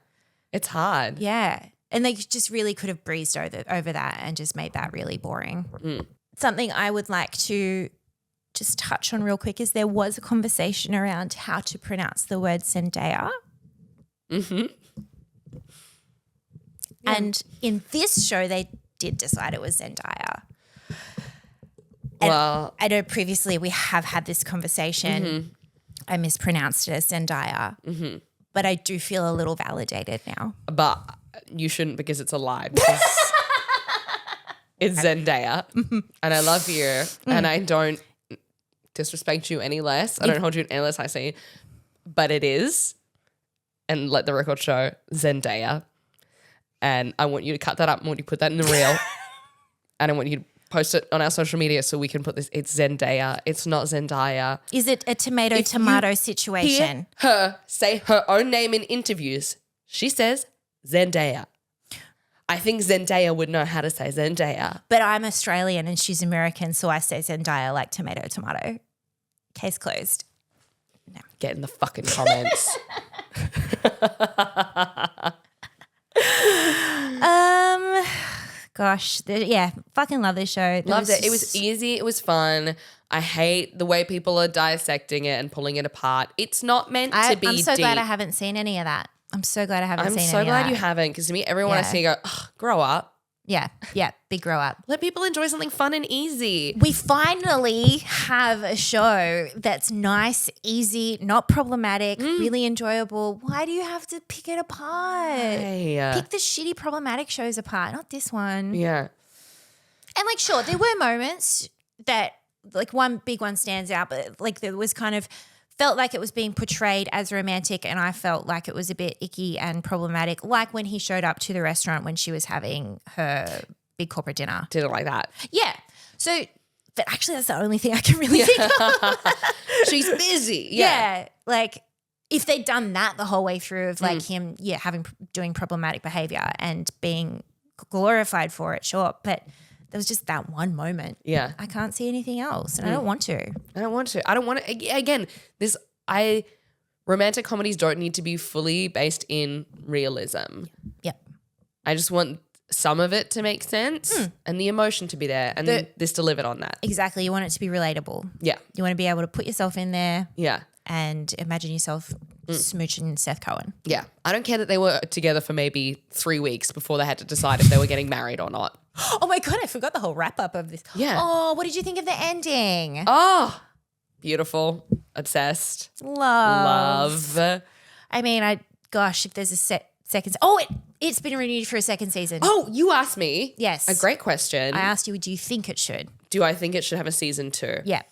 It's hard. Yeah. And they just really could have breezed over that and just made that really boring. Something I would like to just touch on real quick is there was a conversation around how to pronounce the word Zendaya. And in this show, they did decide it was Zendaya. And Well, I know previously we have had this conversation I mispronounced it as Zendaya. Mm-hmm. But I do feel a little validated now. But you shouldn't because it's a lie. Because it's Zendaya. And I love you. And I don't disrespect you any less. I don't hold you in any less high esteem. But it is. And let the record show Zendaya. And I want you to cut that up. I want you to put that in the reel. And I want you to post it on our social media so we can put this. It's Zendaya. It's not Zendaya. Is it a tomato situation? Hear her say her own name in interviews. She says Zendaya. I think Zendaya would know how to say Zendaya. But I'm Australian and she's American, so I say Zendaya like tomato. Case closed. No. Get in the fucking comments. Gosh, fucking love this show. Loved it. It was easy. It was fun. I hate the way people are dissecting it and pulling it apart. It's not meant to be I'm so deep. glad I haven't seen any of that. I'm so glad I haven't seen any of that. I'm so glad you haven't, because to me, everyone I see go, grow up. Yeah, big grow up. Let people enjoy something fun and easy. We finally have a show that's nice, easy, not problematic, really enjoyable. Why do you have to pick it apart? Hey, Pick the shitty problematic shows apart, not this one. yeah. And like, sure, there were moments that like one big one stands out, but like there was kind of felt like it was being portrayed as romantic and I felt like it was a bit icky and problematic, like when he showed up to the restaurant when she was having her big corporate dinner. Didn't like that. Yeah. So, but actually that's the only thing I can really think of. She's busy. Yeah. Like if they'd done that the whole way through of like him, doing problematic behavior and being glorified for it, sure. But there was just that one moment. Yeah. I can't see anything else and I don't want to. I don't want to. Again, romantic comedies don't need to be fully based in realism. Yep. I just want some of it to make sense and the emotion to be there, and this delivered on that. Exactly. You want it to be relatable. Yeah. You want to be able to put yourself in there Yeah. and imagine yourself smooching Seth Cohen. Yeah. I don't care that they were together for maybe 3 weeks before they had to decide if they were getting married or not. Oh my God, I forgot the whole wrap up of this. Yeah. Oh, what did you think of the ending? Oh, beautiful. Obsessed. Love. Love. I mean, if there's a second. It's been renewed for a second season. Oh, you asked me. Yes. A great question. I asked you, do you think it should? Do I think it should have a season 2? Yeah.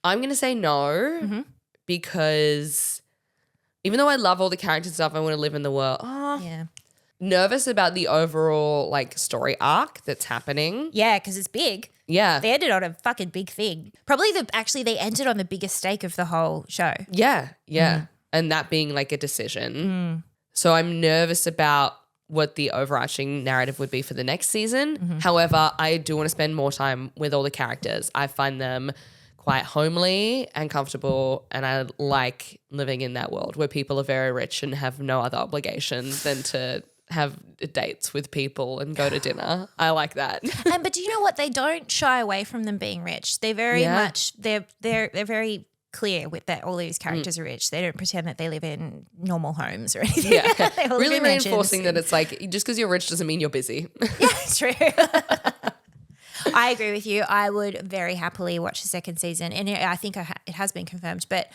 I'm going to say no because even though I love all the characters and stuff, I want to live in the world. Yeah. Nervous about the overall like story arc that's happening. Yeah, because it's big. Yeah. They ended on a fucking big thing. Probably they ended on the biggest stake of the whole show. Yeah. Yeah. And that being like a decision. So I'm nervous about what the overarching narrative would be for the next season. However, I do want to spend more time with all the characters. I find them quite homely and comfortable, and I like living in that world where people are very rich and have no other obligations than to have dates with people and go to dinner. I like that. But do you know what? They don't shy away from them being rich. They're very much they're very clear with that all these characters are rich. They don't pretend that they live in normal homes or anything. Yeah. They all live Really in reinforcing mansions. that it's like just because you're rich doesn't mean you're busy. Yeah, it's true. I agree with you. I would very happily watch the second season, and I think it has been confirmed, but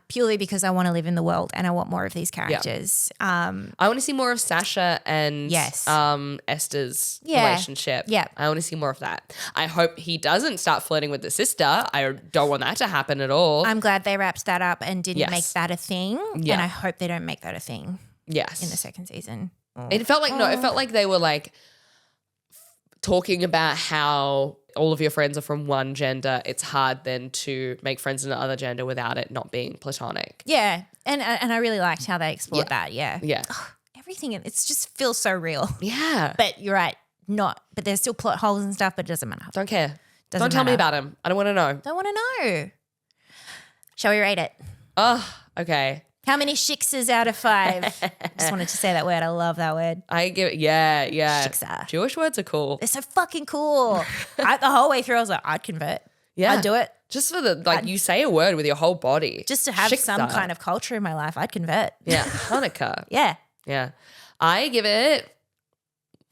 purely because I want to live in the world and I want more of these characters. I want to see more of Sasha and Esther's relationship. Yeah. I want to see more of that. I hope he doesn't start flirting with the sister. I don't want that to happen at all. I'm glad they wrapped that up and didn't make that a thing, Yeah. and I hope they don't make that a thing Yes. in the second season. It felt like it felt like they were like talking about how all of your friends are from one gender. It's hard then to make friends in another gender without it not being platonic. Yeah, and I really liked how they explored that. Yeah, Yeah. everything. It just feels so real. Yeah. But you're right, but there's still plot holes and stuff. But it doesn't matter. Don't care. Doesn't Don't tell me matter. about him. I don't want to know. Don't want to know. Shall we rate it? Oh, okay. How many shikses out of 5? Just wanted to say that word. I love that word. I give it, yeah. Shiksa. Jewish words are cool. They're so fucking cool. The whole way through, I was like, I'd convert. Yeah. I'd do it. Just for you say a word with your whole body. Just to have some kind of culture in my life, I'd convert. Yeah. Hanukkah. Yeah. Yeah. I give it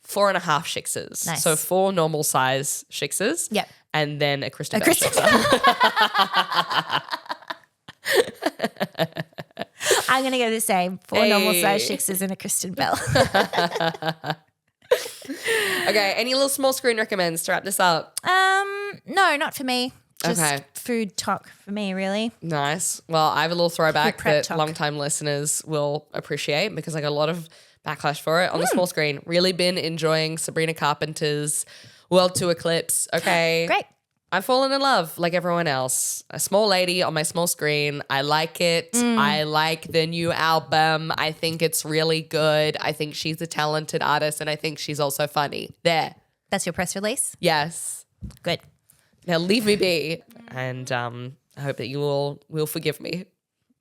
4.5 Shixes. Nice. So 4 normal size Shixes. Yep. And then a Kristen Bell Shixer. I'm going to go the same. 4 normal size Shixes and a Kristen Bell. Okay, any little small screen recommends to wrap this up? No, not for me. Just Okay. food talk for me, really. Nice. Well, I have a little throwback Food prep that talk. long-time listeners will appreciate because I got a lot of backlash for it on the small screen. Really been enjoying Sabrina Carpenter's World to Eclipse. Okay. Great. I've fallen in love like everyone else. A small lady on my small screen. I like it. I like the new album. I think it's really good. I think she's a talented artist and I think she's also funny. There. That's your press release? Yes. Good. Now leave me be. And I hope that you all will forgive me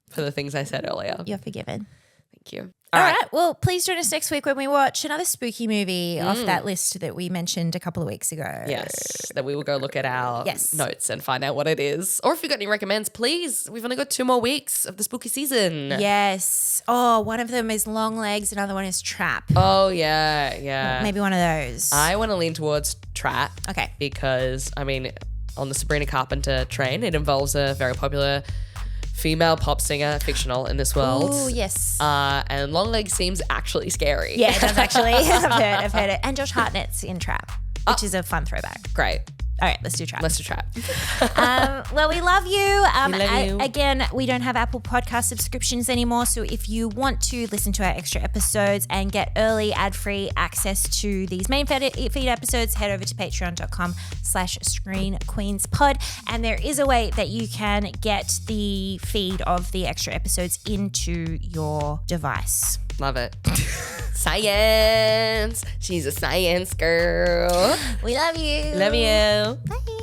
for the things I said earlier. You're forgiven. Thank you. All right. Well, please join us next week when we watch another spooky movie off that list that we mentioned a couple of weeks ago. Yes, that we will go look at our Yes. notes and find out what it is. Or if you've got any recommends, please. We've only got 2 more weeks of the spooky season. Yes. Oh, one of them is Long Legs, another one is Trap. Oh, yeah. Maybe one of those. I want to lean towards Trap. Okay. Because, I mean, on the Sabrina Carpenter train, it involves a very popular female pop singer, fictional in this world. Oh, yes. And Long Legs seems actually scary. Yeah, it does actually. I've heard it. And Josh Hartnett's in Trap, which is a fun throwback. Great. All right, let's do Trap. Let's do Trap. Well, we love you. We love you. Again, we don't have Apple Podcast subscriptions anymore. So if you want to listen to our extra episodes and get early ad-free access to these main feed episodes, head over to patreon.com/screenqueenspod. And there is a way that you can get the feed of the extra episodes into your device. Love it. Science. She's a science girl. We love you. Love you. Bye.